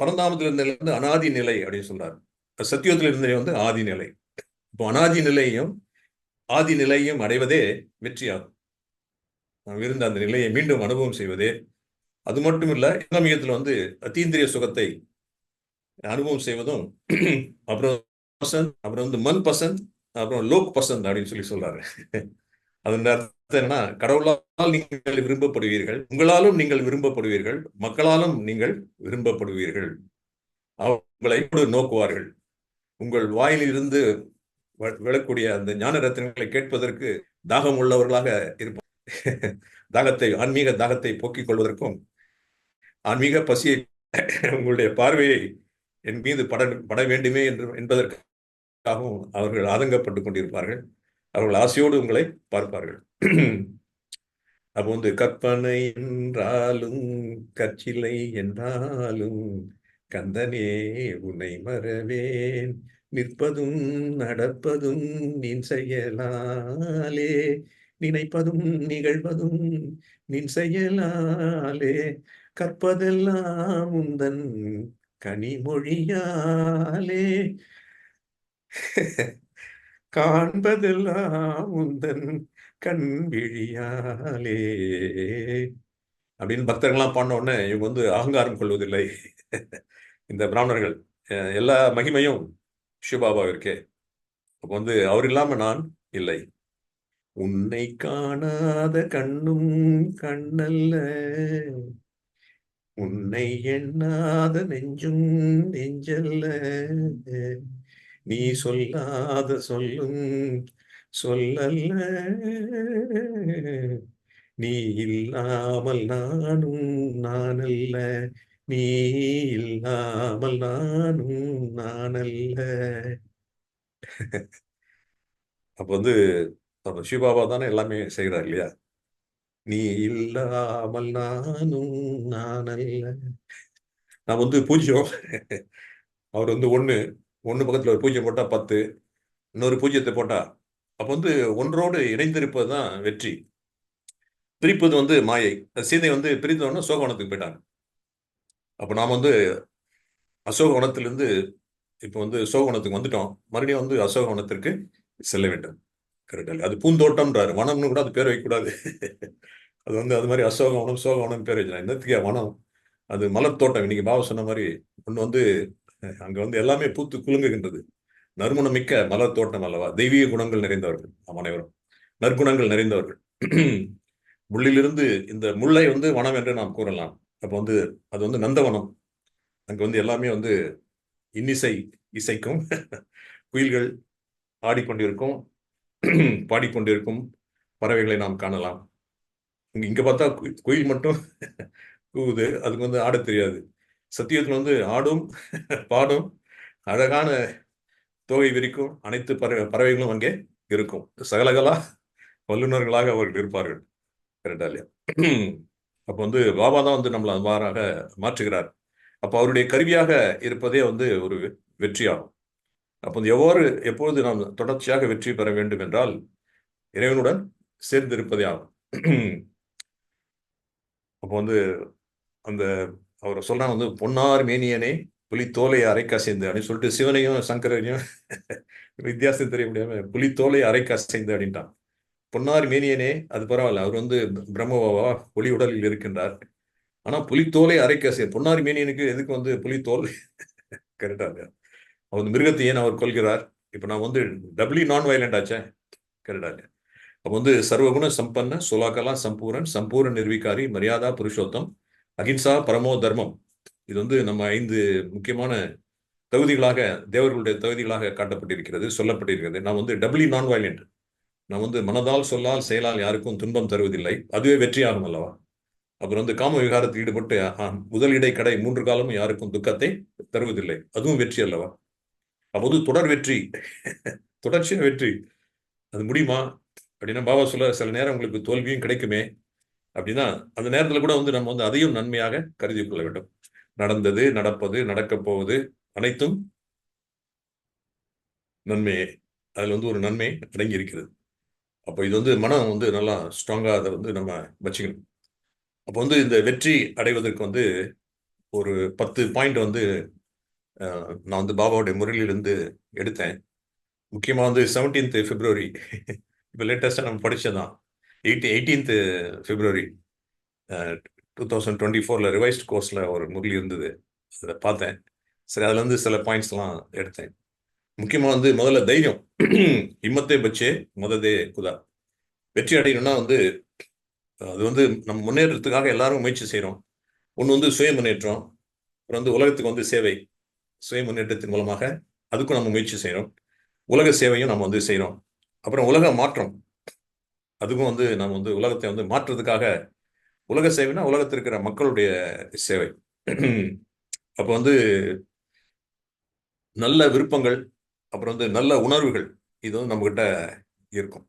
பரந்தாமத்தில் இருந்த நிலை வந்து அனாதி நிலை அப்படின்னு சொல்றாரு. சத்தியுகத்தில் இருந்த வந்து ஆதி நிலை. இப்போ அனாதி நிலையும் ஆதி நிலையும் அடைவதே வெற்றியாகும். நாம் இருந்த அந்த நிலையை மீண்டும் அனுபவம் செய்வதே. அது மட்டும் இல்ல, இஸ்லாமியத்தில் வந்து அத்தீந்திரிய சுகத்தை அனுபவம் செய்வதும் அப்புறம் வந்து மன் பசந்த், அப்புறம் லோக் பசந்த் அப்படின்னு சொல்லி சொல்றாரு. அதன் அர்த்தம் என்னன்னா, கடவுளால் நீங்கள் விரும்பப்படுவீர்கள், உங்களாலும் நீங்கள் விரும்பப்படுவீர்கள், மக்களாலும் நீங்கள் விரும்பப்படுவீர்கள். அவங்களை நோக்குவார்கள். உங்கள் வாயில் இருந்து விழக்கூடிய அந்த ஞான ரத்தினங்களை கேட்பதற்கு தாகம் உள்ளவர்களாக இருப்பார். தாகத்தை, ஆன்மீக தாகத்தை போக்கிக் கொள்வதற்கும் ஆன்மீக பசியை உங்களுடைய பார்வையை என் மீது பட வேண்டுமே என்பதற்காகவும் அவர்கள் ஆதங்கப்பட்டுக் கொண்டிருப்பார்கள். அவர்கள் ஆசையோடு உங்களை பார்ப்பார்கள். அப்போ வந்து கற்பனை என்றாலும் கற்சிலை என்றாலும் கந்தனே உன்னை மறவேன், நிற்பதும் நடப்பதும் நின் செயலாலே, நினைப்பதும் நிகழ்வதும் நின் செயலாலே, கற்பதெல்லாம் உந்தன் கனிமொழியாலே, காண்பதெல்லாம் உந்தன் கண் விழியாலே அப்படின்னு பக்தர்கள்லாம் பாடின உடனே இவங்க வந்து அகங்காரம் கொள்வதில்லை. இந்த பிராமணர்கள் எல்லா மகிமையும் சிவபாபா இருக்கே, அப்போ வந்து அவர் இல்லாம நான் இல்லை. உன்னை காணாத கண்ணும் கண்ணல்ல, உன்னை எண்ணாத நெஞ்சும் நெஞ்சல்ல, நீ சொல்லாத சொல்லும் சொல்லல்ல, நீ இல்லாமல் நானும் நானல்ல, நீ இல்லாமல் நானும் நானல்ல. அப்ப வந்து சிவபாபா தானே எல்லாமே செய்கிறார் இல்லையா? நீ இல்லாமல் நானும் நானல்ல. நான் வந்து பூஜ்யம், அவர் வந்து ஒன்று பக்கத்தில் ஒரு பூஜ்யம் போட்டா 10, இன்னொரு பூஜ்யத்தை போட்டா, அப்போ வந்து ஒன்றோடு இணைந்திருப்பது தான் வெற்றி. பிரிப்பது வந்து மாயை. சீதை வந்து பிரித்தோன்னா சோகவனத்துக்கு போயிட்டாங்க. அப்போ நாம் வந்து அசோகவனத்திலிருந்து இப்போ வந்து சோகவனத்துக்கு வந்துட்டோம், மறுபடியும் வந்து அசோகவனத்திற்கு செல்ல வேண்டும். கரெக்டா? அது பூந்தோட்டம்ன்றாரு, வனம்னு கூட அது பேர் வைக்கக்கூடாது. அது வந்து அது மாதிரி அசோகவனம் சோகவனம் பேர் வைக்கலாம். என்னத்துக்கு வனம்? அது மலர் தோட்டம். இன்னைக்கு பாபா சொன்ன மாதிரி ஒன்று வந்து அங்க வந்து எல்லாமே பூத்து குலுங்குகின்றது. நறுமணமிக்க மலர் தோட்டம் அல்லவா, தெய்வீக குணங்கள் நிறைந்தவர்கள் நாம் அனைவரும், நற்குணங்கள் நிறைந்தவர்கள். முள்ளிலிருந்து இந்த முல்லை வந்து வனம் என்று நாம் கூறலாம். அப்போ வந்து அது வந்து நந்தவனம். அங்க வந்து எல்லாமே வந்து இன்னிசை இசைக்கும், குயில்கள் ஆடிக்கொண்டிருக்கும், பாடிக்கொண்டிருக்கும் பறவைகளை நாம் காணலாம். இங்க பார்த்தா குயில் மட்டும் கூவுது, அதுக்கு வந்து ஆட தெரியாது. சத்தியத்துல வந்து ஆடும், பாடும், அழகான தோகை விரிக்கும் அனைத்து பறவைகளும் அங்கே இருக்கும். சகலகலா வல்லுநர்களாக அவர்கள் இருப்பார்கள். கரெக்டா இல்லையா? அப்போ வந்து பாபா தான் வந்து நம்மளை அவ்வாறாக மாற்றுகிறார். அப்போ அவருடைய கருவியாக இருப்பதே வந்து ஒரு வெற்றியாகும். அப்போ எப்பொழுது நாம் தொடர்ச்சியாக வெற்றி பெற வேண்டும் என்றால் இறைவனுடன் சேர்ந்திருப்பதே ஆகும். அப்போ வந்து அந்த அவர் சொல்றாங்க வந்து பொன்னார் மேனியனே புலித்தோலை அரைக்கசைந்து அப்படின்னு சொல்லிட்டு சிவனையும் சங்கரையும் வித்தியாசம் தெரிய முடியாம புலித்தோலை அரைக்கசைந்து அப்படின்ட்டான். பொன்னார் மேனியனே அது பரவாயில்ல, அவர் வந்து பிரம்மபாவா ஒளி உடலில் இருக்கின்றார். ஆனா புலித்தோலை அரைக்கசை, பொன்னார் மேனியனுக்கு எதுக்கு வந்து புலித்தோல்? கரெக்டா இல்லையா? அவர் மிருகத்தை ஏன் அவர் கொள்கிறார்? இப்ப நான் வந்து டபுள்யூ நான் வயலண்ட் ஆச்சேன். கரெக்டா இல்லையா? அப்ப வந்து சர்வகுண சம்பன்ன சுலாகலா சம்பூரன் சம்பூர்ண நிர்வீகாரி மரியாதா புருஷோத்தம் அகிம்சா பரமோ தர்மம். இது வந்து நம்ம 5 முக்கியமான தகுதிகளாக, தேவர்களுடைய தகுதிகளாக காட்டப்பட்டிருக்கிறது, சொல்லப்பட்டிருக்கிறது. நான் வந்து டபுள்யூ நான் வயலண்ட். நான் வந்து மனதால் சொல்லால் செயலால் யாருக்கும் துன்பம் தருவதில்லை. அதுவே வெற்றியாகும் அல்லவா? அப்புறம் வந்து காம விகாரத்தில் ஈடுபட்டு முதல் இடை கடை 3 காலமும் யாருக்கும் துக்கத்தை தருவதில்லை. அதுவும் வெற்றி அல்லவா? அப்போது தொடர் வெற்றி, தொடர்ச்சியா வெற்றி. அது முடியுமா அப்படின்னா பாபா சொல்ல, சில நேரம் உங்களுக்கு தோல்வியும் கிடைக்குமே அப்படின்னா அந்த நேரத்துல கூட வந்து நம்ம வந்து அதையும் நன்மையாக கருதி கொள்ள வேண்டும். நடந்தது, நடப்பது, நடக்கப் போவது அனைத்தும் நன்மையே. அதுல வந்து ஒரு நன்மை அடங்கி இருக்கிறது. அப்போ இது வந்து மனம் வந்து நல்லா ஸ்ட்ராங்கா அதை வந்து நம்ம வச்சுக்கணும். அப்போ வந்து இந்த வெற்றி அடைவதற்கு வந்து ஒரு 10 பாயிண்ட் வந்து நான் வந்து பாபாவுடைய முறையிலிருந்து எடுத்தேன். முக்கியமா வந்து 17th பிப்ரவரி இப்போ லேட்டஸ்டா நம்ம படிச்சதான் 18th பிப்ரவரி 2024 ரிவைஸ்ட் கோர்ஸ்ல ஒரு முரளி இருந்தது, அதை பார்த்தேன். சரி, அதுல இருந்து சில பாயிண்ட்ஸ் எல்லாம் எடுத்தேன். முக்கியமா வந்து முதல்ல தைரியம். இம்மத்தே பச்சே முததே குதா. வெற்றி அடையணும்னா வந்து அது வந்து நம்ம முன்னேற்றத்துக்காக எல்லாரும் முயற்சி செய்யறோம். ஒன்று வந்து சுய முன்னேற்றம், அப்புறம் வந்து உலகத்துக்கு வந்து சேவை. சுய முன்னேற்றத்தின் மூலமாக அதுக்கும் நம்ம முயற்சி செய்யறோம். உலக சேவையும் நம்ம வந்து செய்யறோம். அப்புறம் உலக மாற்றம், அதுக்கும் வந்து நம்ம வந்து உலகத்தை வந்து மாற்றுறதுக்காக, உலக சேவைனா உலகத்தில் இருக்கிற மக்களுடைய சேவை. அப்போ வந்து நல்ல விருப்பங்கள், அப்புறம் வந்து நல்ல உணர்வுகள், இது வந்து நம்ம கிட்ட இருக்கும்.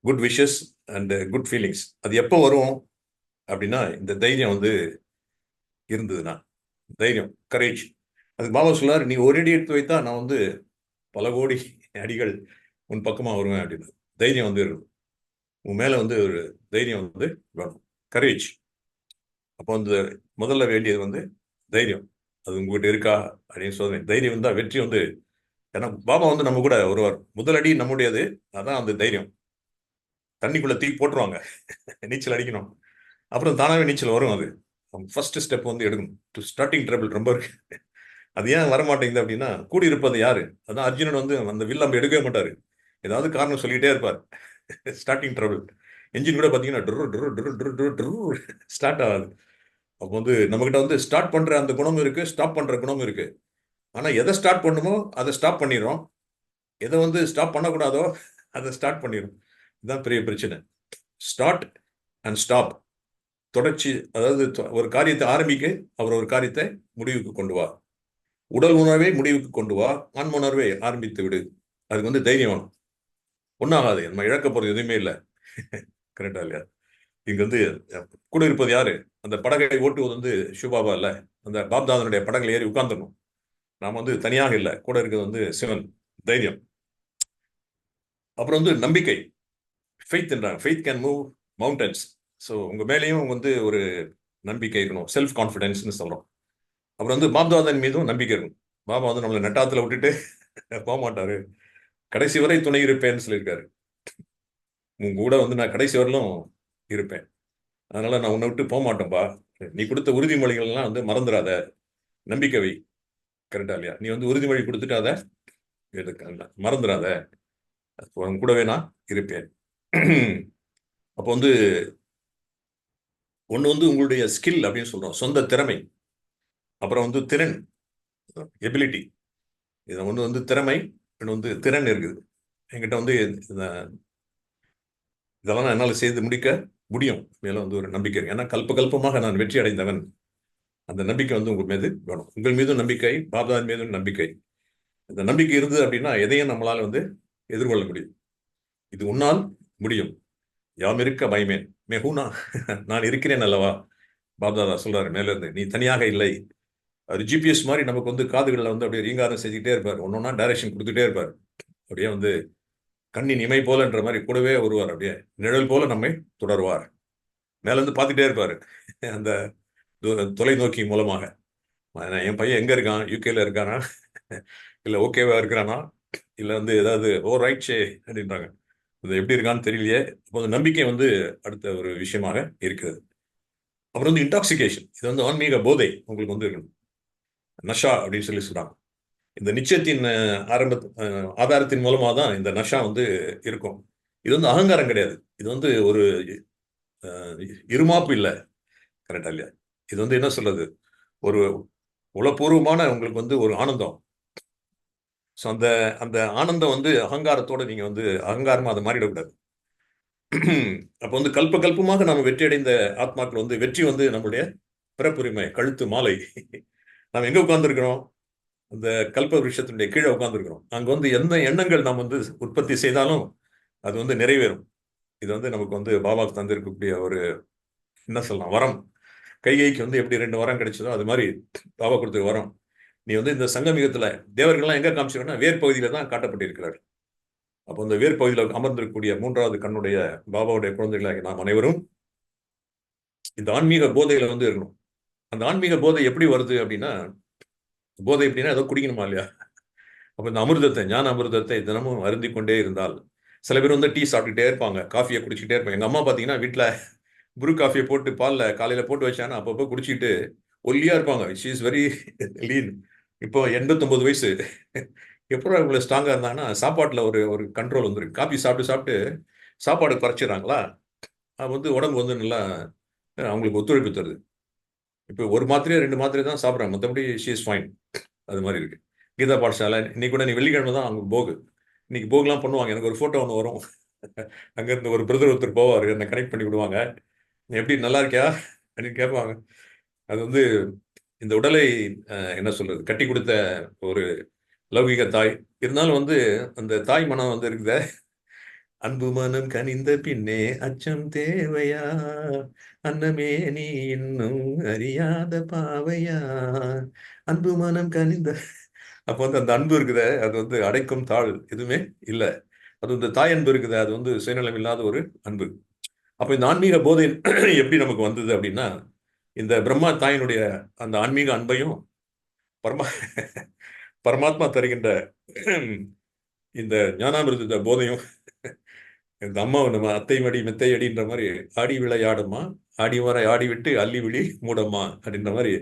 Good wishes and good feelings. அது எப்போ வரும் அப்படின்னா இந்த தைரியம் வந்து இருந்ததுன்னா, தைரியம், கரேஜ். அதுக்கு பாபா சொல்லார், நீ ஒரு அடி எடுத்து வைத்தா நான் வந்து பல கோடி அடிகள் உன் பக்கமா வருவேன் அப்படின்னு. தைரியம் வந்து இருக்கும். உன் மேல வந்து ஒரு தைரியம் வந்து வேணும், கரேஜ். அப்போ வந்து முதல்ல வேண்டியது வந்து தைரியம். அது உங்ககிட்ட இருக்கா அப்படின்னு சொல்றேன். தைரியம் இருந்தா வெற்றி வந்து, ஏன்னா பாபா வந்து நம்ம கூட வருவார். முதலடி நம்முடையது, அதான் அந்த தைரியம். தண்ணிக்குள்ள தூக்கி போட்டுருவாங்க, நீச்சல் அடிக்கணும், அப்புறம் தானாவே நீச்சல் வரும். அது ஃபர்ஸ்ட் ஸ்டெப் வந்து எடுக்கணும். டு ஸ்டார்டிங் ட்ரபிள் ரொம்ப இருக்கு. அது ஏன் வரமாட்டேங்குது அப்படின்னா, கூடி இருப்பது யாரு? அதான் அர்ஜுனன் வந்து அந்த வில்ல எடுக்கவே மாட்டாரு, ஏதாவது காரணம் சொல்லிட்டே இருப்பார். Starting trouble. என்ஜின் கூட பாத்தீங்கன்னா ஸ்டார்ட் ஆகாது. அப்போ வந்து நம்மகிட்ட வந்து ஸ்டார்ட் பண்ற அந்த குணம் இருக்கு, ஸ்டாப் பண்ற குணம் இருக்கு. ஆனா எதை ஸ்டார்ட் பண்ணுமோ அதை ஸ்டாப் பண்ணிடுறோம், எதை வந்து ஸ்டாப் பண்ணக்கூடாதோ அதை ஸ்டார்ட் பண்ணிடும். இதுதான் பெரிய பிரச்சனை. ஸ்டார்ட் அண்ட் ஸ்டாப், தொடர்ச்சி. அதாவது ஒரு காரியத்தை ஆரம்பிக்க, அவர் ஒரு காரியத்தை முடிவுக்கு கொண்டு வா. உடல் உணர்வை முடிவுக்கு கொண்டு வா, ஆன்ம உணர்வை ஆரம்பித்து விடு. அதுக்கு வந்து தைரியம் வேணும். ஒன்றாகாது, நம்ம இழக்க போறது எதுவுமே இல்லை. கரெக்டா இல்லையா? இங்க வந்து கூட இருப்பது யாரு? அந்த படகை ஓட்டுவது வந்து சிவபாபா இல்ல, அந்த பாப்தாதனுடைய படகுல ஏறி உட்கார்ந்துடணும். நாம வந்து தனியாக இல்லை, கூட இருக்கிறது வந்து சிவன். தைரியம். அப்புறம் வந்து நம்பிக்கை, ஃபெய்த் என்றாங்க. Faith can move mountains. So உங்க மேலேயும் வந்து ஒரு நம்பிக்கை இருக்கணும், செல்ஃப் கான்ஃபிடன்ஸ்னு சொல்றோம். அப்புறம் வந்து பாப்தாதன் மீதும் நம்பிக்கை இருக்கும். பாபா வந்து நம்மளை நட்டாத்துல விட்டுட்டு போக மாட்டாரு. கடைசி வரை துணை இருப்பேன்னு சொல்லியிருக்காரு. உங்க கூட வந்து நான் கடைசி வரலும் இருப்பேன், அதனால நான் உன்னை விட்டு போக மாட்டேன்பா. நீ கொடுத்த உறுதிமொழிகள் எல்லாம் வந்து மறந்துடாத, நம்பிக்கை வை. கரெக்டா இல்லையா? நீ வந்து உறுதிமொழி கொடுத்துட்டு அதை மறந்துடாத, உன் கூடவே நான் இருப்பேன். அப்போ வந்து ஒன்று வந்து உங்களுடைய ஸ்கில் அப்படின்னு சொல்றோம், சொந்த திறமை. அப்புறம் வந்து திறன், எபிலிட்டி. இது ஒன்று வந்து திறமை, இன்னும் வந்து திறன் இருக்குது. என்கிட்ட வந்து இதெல்லாம் நான் என்னால் செய்து முடிக்க முடியும் மேல வந்து ஒரு நம்பிக்கை இருக்கு. ஏன்னா கல்பமாக நான் வெற்றி அடைந்தவன். அந்த நம்பிக்கை வந்து உங்கள் மீது வேணும். உங்கள் மீதும் நம்பிக்கை, பாப்தாவின் மீதும் நம்பிக்கை. இந்த நம்பிக்கை இருந்தது அப்படின்னா எதையும் நம்மளால வந்து எதிர்கொள்ள முடியும். இது உன்னால் முடியும். யாம் இருக்க பயமேன் மெஹூனா, நான் இருக்கிறேன் அல்லவா. பாப்தாதா சொல்றாரு மேல இருந்து, நீ தனியாக இல்லை. அவர் ஜிபிஎஸ் மாதிரி நமக்கு வந்து காதுகளில் வந்து அப்படியே ரீங்காரம் செஞ்சுக்கிட்டே இருப்பார். ஒன்னொன்னா டைரக்ஷன் கொடுத்துட்டே இருப்பார். அப்படியே வந்து கண்ணின் இமை போலன்ற மாதிரி கூடவே வருவார். அப்படியே நிழல் போல நம்மை தொடருவார். மேல இருந்து பார்த்துட்டே இருப்பாரு அந்த தொலைநோக்கி மூலமாக. என் பையன் எங்க இருக்கான், யூகேல இருக்கானா, இல்ல ஓகேவா இருக்கிறானா, இல்ல வந்து ஏதாவது ஓ ரைட் ஷே அப்படின்றாங்க. இது எப்படி இருக்கான்னு தெரியலையே. அப்போ நம்பிக்கை வந்து அடுத்த ஒரு விஷயமாக இருக்கிறது. அப்புறம் வந்து இன்டாக்சிகேஷன், இது வந்து ஆன்மீக போதை உங்களுக்கு வந்து இருக்கணும். நஷா அப்படின்னு சொல்லி சொல்றாங்க. இந்த நிச்சயத்தின் ஆரம்ப ஆதாரத்தின் மூலமாக தான் இந்த நஷா வந்து இருக்கும். இது வந்து அகங்காரம் கிடையாது. இது வந்து ஒரு இருமாப்பு இல்லை. கரெக்டா இல்லையா? இது வந்து என்ன சொல்றது, ஒரு உளப்பூர்வமான உங்களுக்கு வந்து ஒரு ஆனந்தம். ஸோ அந்த அந்த ஆனந்தம் வந்து அகங்காரத்தோட நீங்க வந்து அகங்காரமா அதை மாறிடக்கூடாது. அப்போ வந்து கல்பமாக நம்ம வெற்றி அடைந்த ஆத்மாக்கள் வந்து வெற்றி வந்து நம்மளுடைய பிறப்புரிமை, கழுத்து மாலை. நாம் எங்க உட்கார்ந்துருக்கிறோம்? அந்த கல்ப விருஷத்தினுடைய கீழே உட்கார்ந்துருக்கிறோம். அங்க வந்து எந்த எண்ணங்கள் நாம் வந்து உற்பத்தி செய்தாலும் அது வந்து நிறைவேறும். இது வந்து நமக்கு வந்து பாபாக்கு தந்திருக்கக்கூடிய ஒரு என்ன சொல்லலாம் வரம். கைகைக்கு வந்து எப்படி 2 வரம் கிடைச்சதோ அது மாதிரி பாபா கொடுத்த வரம். நீ வந்து இந்த சங்கமிகத்துல தேவர்கள்லாம் எங்க காமிச்சிருக்கா, வேர் பகுதியில தான் காட்டப்பட்டிருக்கிறார். அப்போ இந்த வேர் பகுதியில் அமர்ந்திருக்கக்கூடிய 3வது கண்ணுடைய பாபாவுடைய குழந்தைகளாக நாம் அனைவரும் இந்த ஆன்மீக போதையில வந்து இருக்கணும். அந்த ஆன்மீக போதை எப்படி வருது அப்படின்னா, போதை எப்படின்னா ஏதோ குடிக்கணுமா இல்லையா? அப்ப இந்த அமிர்தத்தை, ஞான அமிர்தத்தை தினமும் அருந்தி கொண்டே இருந்தால், சில பேர் வந்து டீ சாப்பிட்டுட்டே இருப்பாங்க, காஃபியை குடிச்சிட்டே இருப்பாங்க. எங்க அம்மா பாத்தீங்கன்னா வீட்டுல புரு காஃபியை போட்டு பால்ல காலையில போட்டு வச்சாங்கன்னா அப்பப்போ குடிச்சிட்டு ஒல்லியா இருப்பாங்க. She is very lean. இப்போ 89 வயசு. எப்போ இவ்வளவு ஸ்ட்ராங்கா இருந்தாங்கன்னா சாப்பாட்டுல ஒரு ஒரு கண்ட்ரோல் வந்துருக்கு. காஃபி சாப்பிட்டு சாப்பிட்டு சாப்பாடு குறைச்சிடறாங்களா, அது வந்து உடம்பு வந்து நல்லா அவங்களுக்கு ஒத்துழைப்பு தருது. இப்போ ஒரு மாத்திரையோ 2 மாத்திரை தான் சாப்பிட்றாங்க, மற்றபடி ஷி இஸ் ஃபைன். அது மாதிரி இருக்கு. கீதா பாடசாலை இன்னைக்கு கூட, நீ வெள்ளிக்கிழமை தான் அவங்க போகு. இன்னைக்கு போகலாம் பண்ணுவாங்க. எனக்கு ஒரு ஃபோட்டோ ஒன்று வரும். அங்கேருந்து ஒரு பிரதர் ஒருத்தர் போவார், என்னை கனெக்ட் பண்ணி விடுவாங்க. நீ எப்படி நல்லா இருக்கியா அப்படின்னு கேட்பாங்க. அது வந்து இந்த உடலை என்ன சொல்றது, கட்டி கொடுத்த ஒரு லௌகிக தாய். இருந்தாலும் வந்து அந்த தாய் மனம் வந்து இருக்குத, அன்பு மனம் கனிந்த பின்னே அச்சம் தேவையா, அன்னமே நீ இன்னும் அறியாத பாவையா, அன்பு மனம் கனிந்த. அப்போ வந்து அந்த அன்பு இருக்குத, அது வந்து அடைக்கும் தாழ் எதுவுமே இல்லை. அது இந்த தாய் அன்பு இருக்குது, அது வந்து சுயநலம் இல்லாத ஒரு அன்பு. அப்போ இந்த ஆன்மீக போதை எப்படி நமக்கு வந்தது அப்படின்னா, இந்த பிரம்மா தாயினுடைய அந்த ஆன்மீக அன்பையும் பரமா பரமாத்மா தருகின்ற இந்த ஞானாமிருத போதையும், இந்த அம்மாவை நம்ம அத்தை மடி மெத்தை அடின்ற மாதிரி, ஆடி விளையாடுமா ஆடி வர ஆடி விட்டு அள்ளி விழி மூடம்மா அப்படின்ற மாதிரி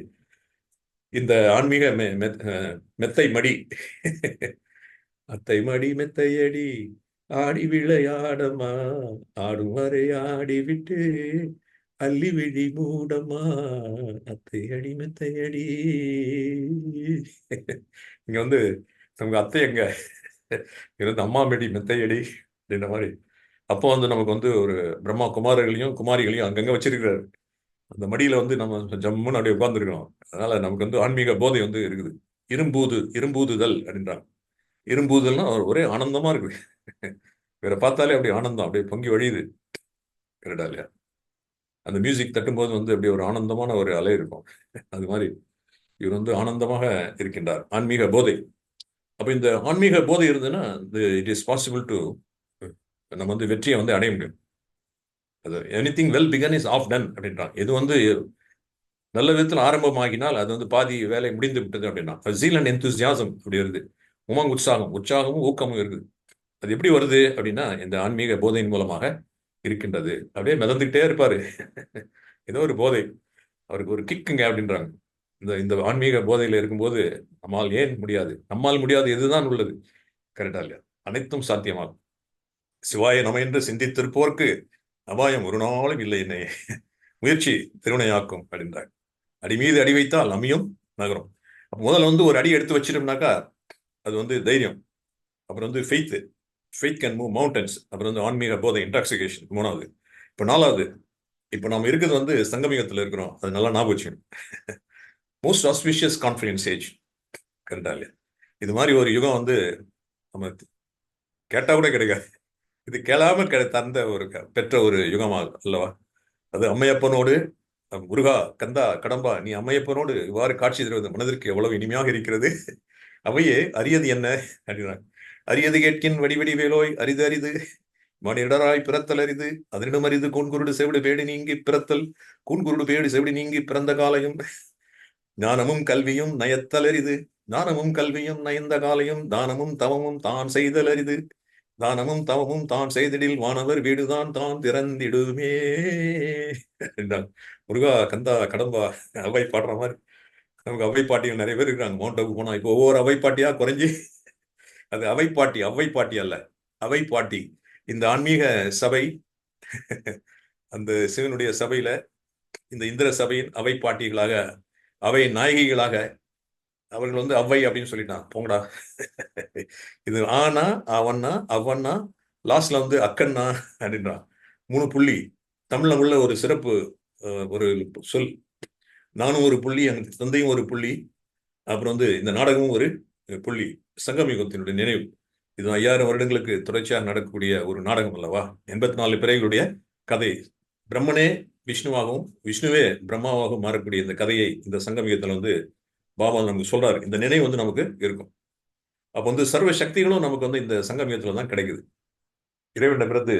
இந்த ஆன்மீக மெத்தை மடி. அத்தை மடி மெத்தையடி ஆடி விளையாடமா, ஆடும் வரை ஆடி விட்டு அள்ளி விழி மூடமா, அத்தை அடி மெத்தையடி. இங்க வந்து நமக்கு அத்தை எங்க இருந்து அம்மா மடி மெத்தையடி அப்படின்ற மாதிரி. அப்போ வந்து நமக்கு வந்து ஒரு பிரம்மா குமாரர்களையும் குமாரிகளையும் அங்கங்க வச்சிருக்கிறாரு. அந்த மடியில வந்து நம்ம ஜம்முன்னு அப்படியே உட்கார்ந்துருக்கோம். அதனால நமக்கு வந்து ஆன்மீக போதை வந்து இருக்குது. இரும்பூதுதல் அப்படின்றாங்க. இரும்பூதல்னா ஒரே ஆனந்தமா இருக்கு. இவரை பார்த்தாலே அப்படி ஆனந்தம் அப்படியே பொங்கி வழியுது. கரெக்டா இல்லையா? அந்த மியூசிக் தட்டும்போது வந்து அப்படியே ஒரு ஆனந்தமான ஒரு அலை இருக்கும். அது மாதிரி இவர் வந்து ஆனந்தமாக இருக்கின்றார். ஆன்மீக போதை. அப்ப இந்த ஆன்மீக போதை இருந்ததுன்னா இட் இஸ் பாசிபிள் டு நம்ம வந்து வெற்றியை வந்து அடைய முடியும். அது anything well begun is half done அப்படின்றான். இது வந்து நல்ல விதத்தில் ஆரம்பமாகினால் அது வந்து பாதி வேலை முடிந்து விட்டது அப்படின்னா, ஜீல் அண்ட் எந்தூசியாசம் அப்படி வருது. உமாங் உற்சாகமும் ஊக்கமும் இருக்குது. அது எப்படி வருது அப்படின்னா, இந்த ஆன்மீக போதையின் மூலமாக இருக்கின்றது. அப்படியே மிதந்துகிட்டே இருப்பாரு. ஏதோ ஒரு போதை, அவருக்கு ஒரு கிக்குங்க அப்படின்றாங்க. இந்த இந்த ஆன்மீக போதையில இருக்கும்போது நம்மால் ஏன் முடியாது, நம்மால் முடியாது எதுதான் உள்ளது? கரெக்டா இல்லையா? அனைத்தும் சாத்தியமாகும். சிவாய நம என்று சிந்தித்திருப்போர்க்கு அபாயம் ஒரு நாளும் இல்லை, என்னை முயற்சி திருவினையாக்கும் அப்படின்றார். அடி மீது அடி வைத்தால் அம்மியும் நகரும். முதல்ல வந்து ஒரு அடி எடுத்து வச்சிட்டோம்னாக்கா அது வந்து தைரியம். அப்புறம் வந்து ஃபெய்த் கேன் மூவ் மவுண்டன்ஸ். அப்புறம் வந்து ஆன்மீக போதை, இன்டாக்சிகேஷன் 3வது. இப்போ 4வது, இப்போ நம்ம இருக்கிறது வந்து சங்கமிகத்தில் இருக்கிறோம். அது நல்லா ஞாபகம் வச்சுக்கணும். Most auspicious confidence age. கரெக்டா இல்லையா? இது மாதிரி ஒரு யுகம் வந்து நம்ம கேட்டா கூட கிடைக்காது. இது கேளாம தந்த ஒரு பெற்ற ஒரு யுகமாக அல்லவா? அது அம்மையப்பனோடு முருகா, கந்தா, கடம்பா, நீ அம்மையப்பனோடு இவ்வாறு காட்சி தருவது மனதிற்கு எவ்வளவு இனிமையாக இருக்கிறது. அவையே அரியது என்ன அப்படின்னாங்க. அரியது கேட்கின் வடிவடி வேலோய் அரிது அரிது மணிடராய் பிறத்தல் அரிது அதனிடம் அரிது கூன்குருடு செவிடு பேடி நீங்கி பிறத்தல் கூன்குருடு பேடி செவிடி நீங்கி பிறந்த காலையும் ஞானமும் கல்வியும் நயத்தல் அரிது ஞானமும் கல்வியும் நயந்த காலையும் தானமும் தவமும் தான் செய்தல் அரிது தானமும் தவமும் தான் செய்திடில் வானவர் வீடுதான் தான் திறந்திடுமே என்றார். முருகா, கந்தா, கடம்பா, அவை பாடுற மாதிரி நமக்கு அவை பாட்டிகள் நிறைய பேர் இருக்கிறாங்க. மவுண்ட் போனா இப்போ ஒவ்வொரு அவை பாட்டியா குறைஞ்சி அது அவை பாட்டி அல்ல, அவை பாட்டி. இந்த ஆன்மீக சபை அந்த சிவனுடைய சபையில இந்த இந்திர சபையின் அவை பாட்டிகளாக, அவை நாயகிகளாக அவர்கள் வந்து அவ்வை அப்படின்னு சொல்லிட்டான். போங்கடா. இது ஆனா அவன்னா அவ்வண்ணா லாஸ்ட்ல வந்து அக்கண்ணா அப்படின்றான். 3 புள்ளி. தமிழ்ல உள்ள ஒரு சிறப்பு ஒரு சொல். நானும் ஒரு புள்ளி, எனக்கு தந்தையும் ஒரு புள்ளி, அப்புறம் வந்து இந்த நாடகமும் ஒரு புள்ளி. சங்கமயுகத்தினுடைய நினைவு. இது 5000 வருடங்களுக்கு தொடர்ச்சியாக நடக்கக்கூடிய ஒரு நாடகம் அல்லவா? 84 பிறவிகளுடைய கதை. பிரம்மனே விஷ்ணுவாகவும் விஷ்ணுவே பிரம்மாவாகவும் மாறக்கூடிய இந்த கதையை இந்த சங்கமயுகத்தில் வந்து பாபா நமக்கு சொல்றாரு. இந்த நினைவு வந்து நமக்கு இருக்கும். அப்ப வந்து சர்வ சக்திகளும் நமக்கு வந்து இந்த சங்கமயுகத்துல தான் கிடைக்குது. இறைவனிடமிருந்து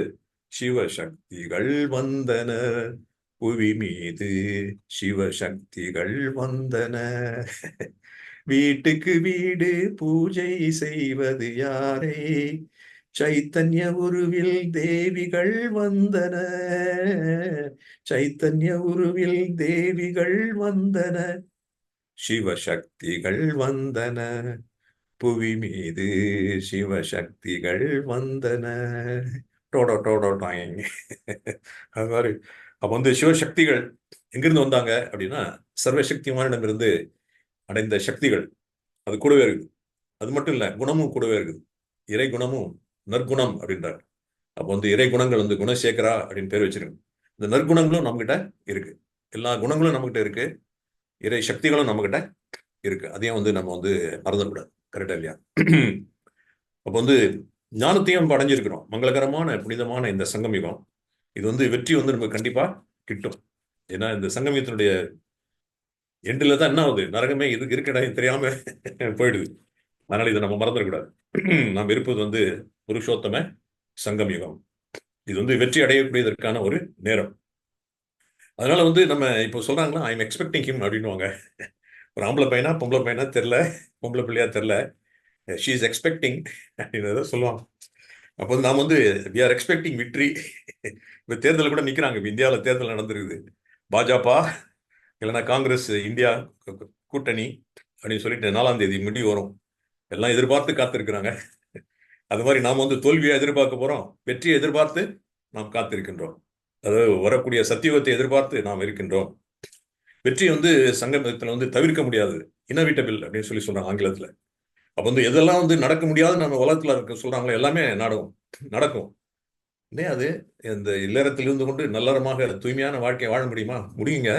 சிவசக்திகள் வந்தன புவி மீது, சிவசக்திகள் வந்தன வீட்டுக்கு வீடு பூஜை செய்வது யாரே, சைத்தன்ய உருவில் தேவிகள் வந்தன, சைத்தன்ய உருவில் தேவிகள் வந்தன, சிவசக்திகள் வந்தன புவி மீது, சிவசக்திகள் வந்தன. டோடோ டோடோ டாயிங். அது மாதிரி அப்ப வந்து சிவசக்திகள் எங்கிருந்து வந்தாங்க அப்படின்னா சர்வசக்திமானிடமிருந்து அடைந்த சக்திகள். அது கூடவே இருக்குது. அது மட்டும் இல்ல, குணமும் கூடவே இருக்குது. இறை குணமும் நற்குணம் அப்படின்றார். அப்போ வந்து இறை குணங்கள் வந்து குணசேகரா அப்படின்னு பேர் வச்சிருக்கு. இந்த நற்குணங்களும் நம்மகிட்ட இருக்கு. எல்லா குணங்களும் நம்மகிட்ட இருக்கு. இறை சக்திகளும் நம்மகிட்ட இருக்கு. அதையும் வந்து நம்ம வந்து மறந்துடக்கூடாது. கரெக்டா இல்லையா? அப்போ வந்து ஞானத்தையும் அடைஞ்சிருக்கிறோம். மங்களகரமான புனிதமான இந்த சங்கமிகம் இது வந்து வெற்றி வந்து நமக்கு கண்டிப்பா கிட்டும். ஏன்னா இந்த சங்கமியத்தினுடைய எண்டுல தான் என்ன ஆகுது, நரகமே இது இருக்கடா தெரியாம போயிடுது. அதனால இதை நம்ம மறந்துடக்கூடாது. நாம் இருப்பது வந்து புருஷோத்தம சங்கமயுகம். இது வந்து வெற்றி அடையக்கூடியதற்கான ஒரு நேரம். அதனால வந்து நம்ம இப்போ சொல்றாங்களா, ஐ எம் எக்ஸ்பெக்டிங் ஹிம் அப்படின்னுவாங்க. ஒரு ஆம்பளை பையனா பொம்பளை பையனா தெரியல, பொம்பளை பிள்ளையா தெரியல, ஷீ இஸ் எக்ஸ்பெக்டிங் அப்படின்னு சொல்லுவாங்க. அப்போ வந்து நாம் வந்து வி ஆர் எக்ஸ்பெக்டிங் விக்ட்ரி. இப்போ தேர்தலில் கூட நிற்கிறாங்க. இப்போ இந்தியாவில் தேர்தல் நடந்திருக்குது. பாஜக இல்லைன்னா காங்கிரஸ் இந்தியா கூட்டணி அப்படின்னு சொல்லிட்டு 4ஆம் தேதி முடிவு வரும். எல்லாம் எதிர்பார்த்து காத்திருக்கிறாங்க. அது மாதிரி நாம் வந்து தோல்வியை எதிர்பார்க்க போறோம், வெற்றியை எதிர்பார்த்து நாம் காத்திருக்கின்றோம். அதாவது வரக்கூடிய சத்தியுகத்தை எதிர்பார்த்து நாம் இருக்கின்றோம். வெற்றி வந்து சங்கமத்தில் வந்து தவிர்க்க முடியாது, இனவிட்டபிள் அப்படின்னு சொல்லி சொல்றாங்க ஆங்கிலத்துல. அப்ப வந்து எதெல்லாம் வந்து நடக்க முடியாது நம்ம உலகத்துல இருக்க சொல்றாங்களோ எல்லாமே நடக்கும். அது இந்த இல்லறத்தில் இருந்து கொண்டு நல்லறமாக தூய்மையான வாழ்க்கையை வாழ முடியுமா? முடியுங்க.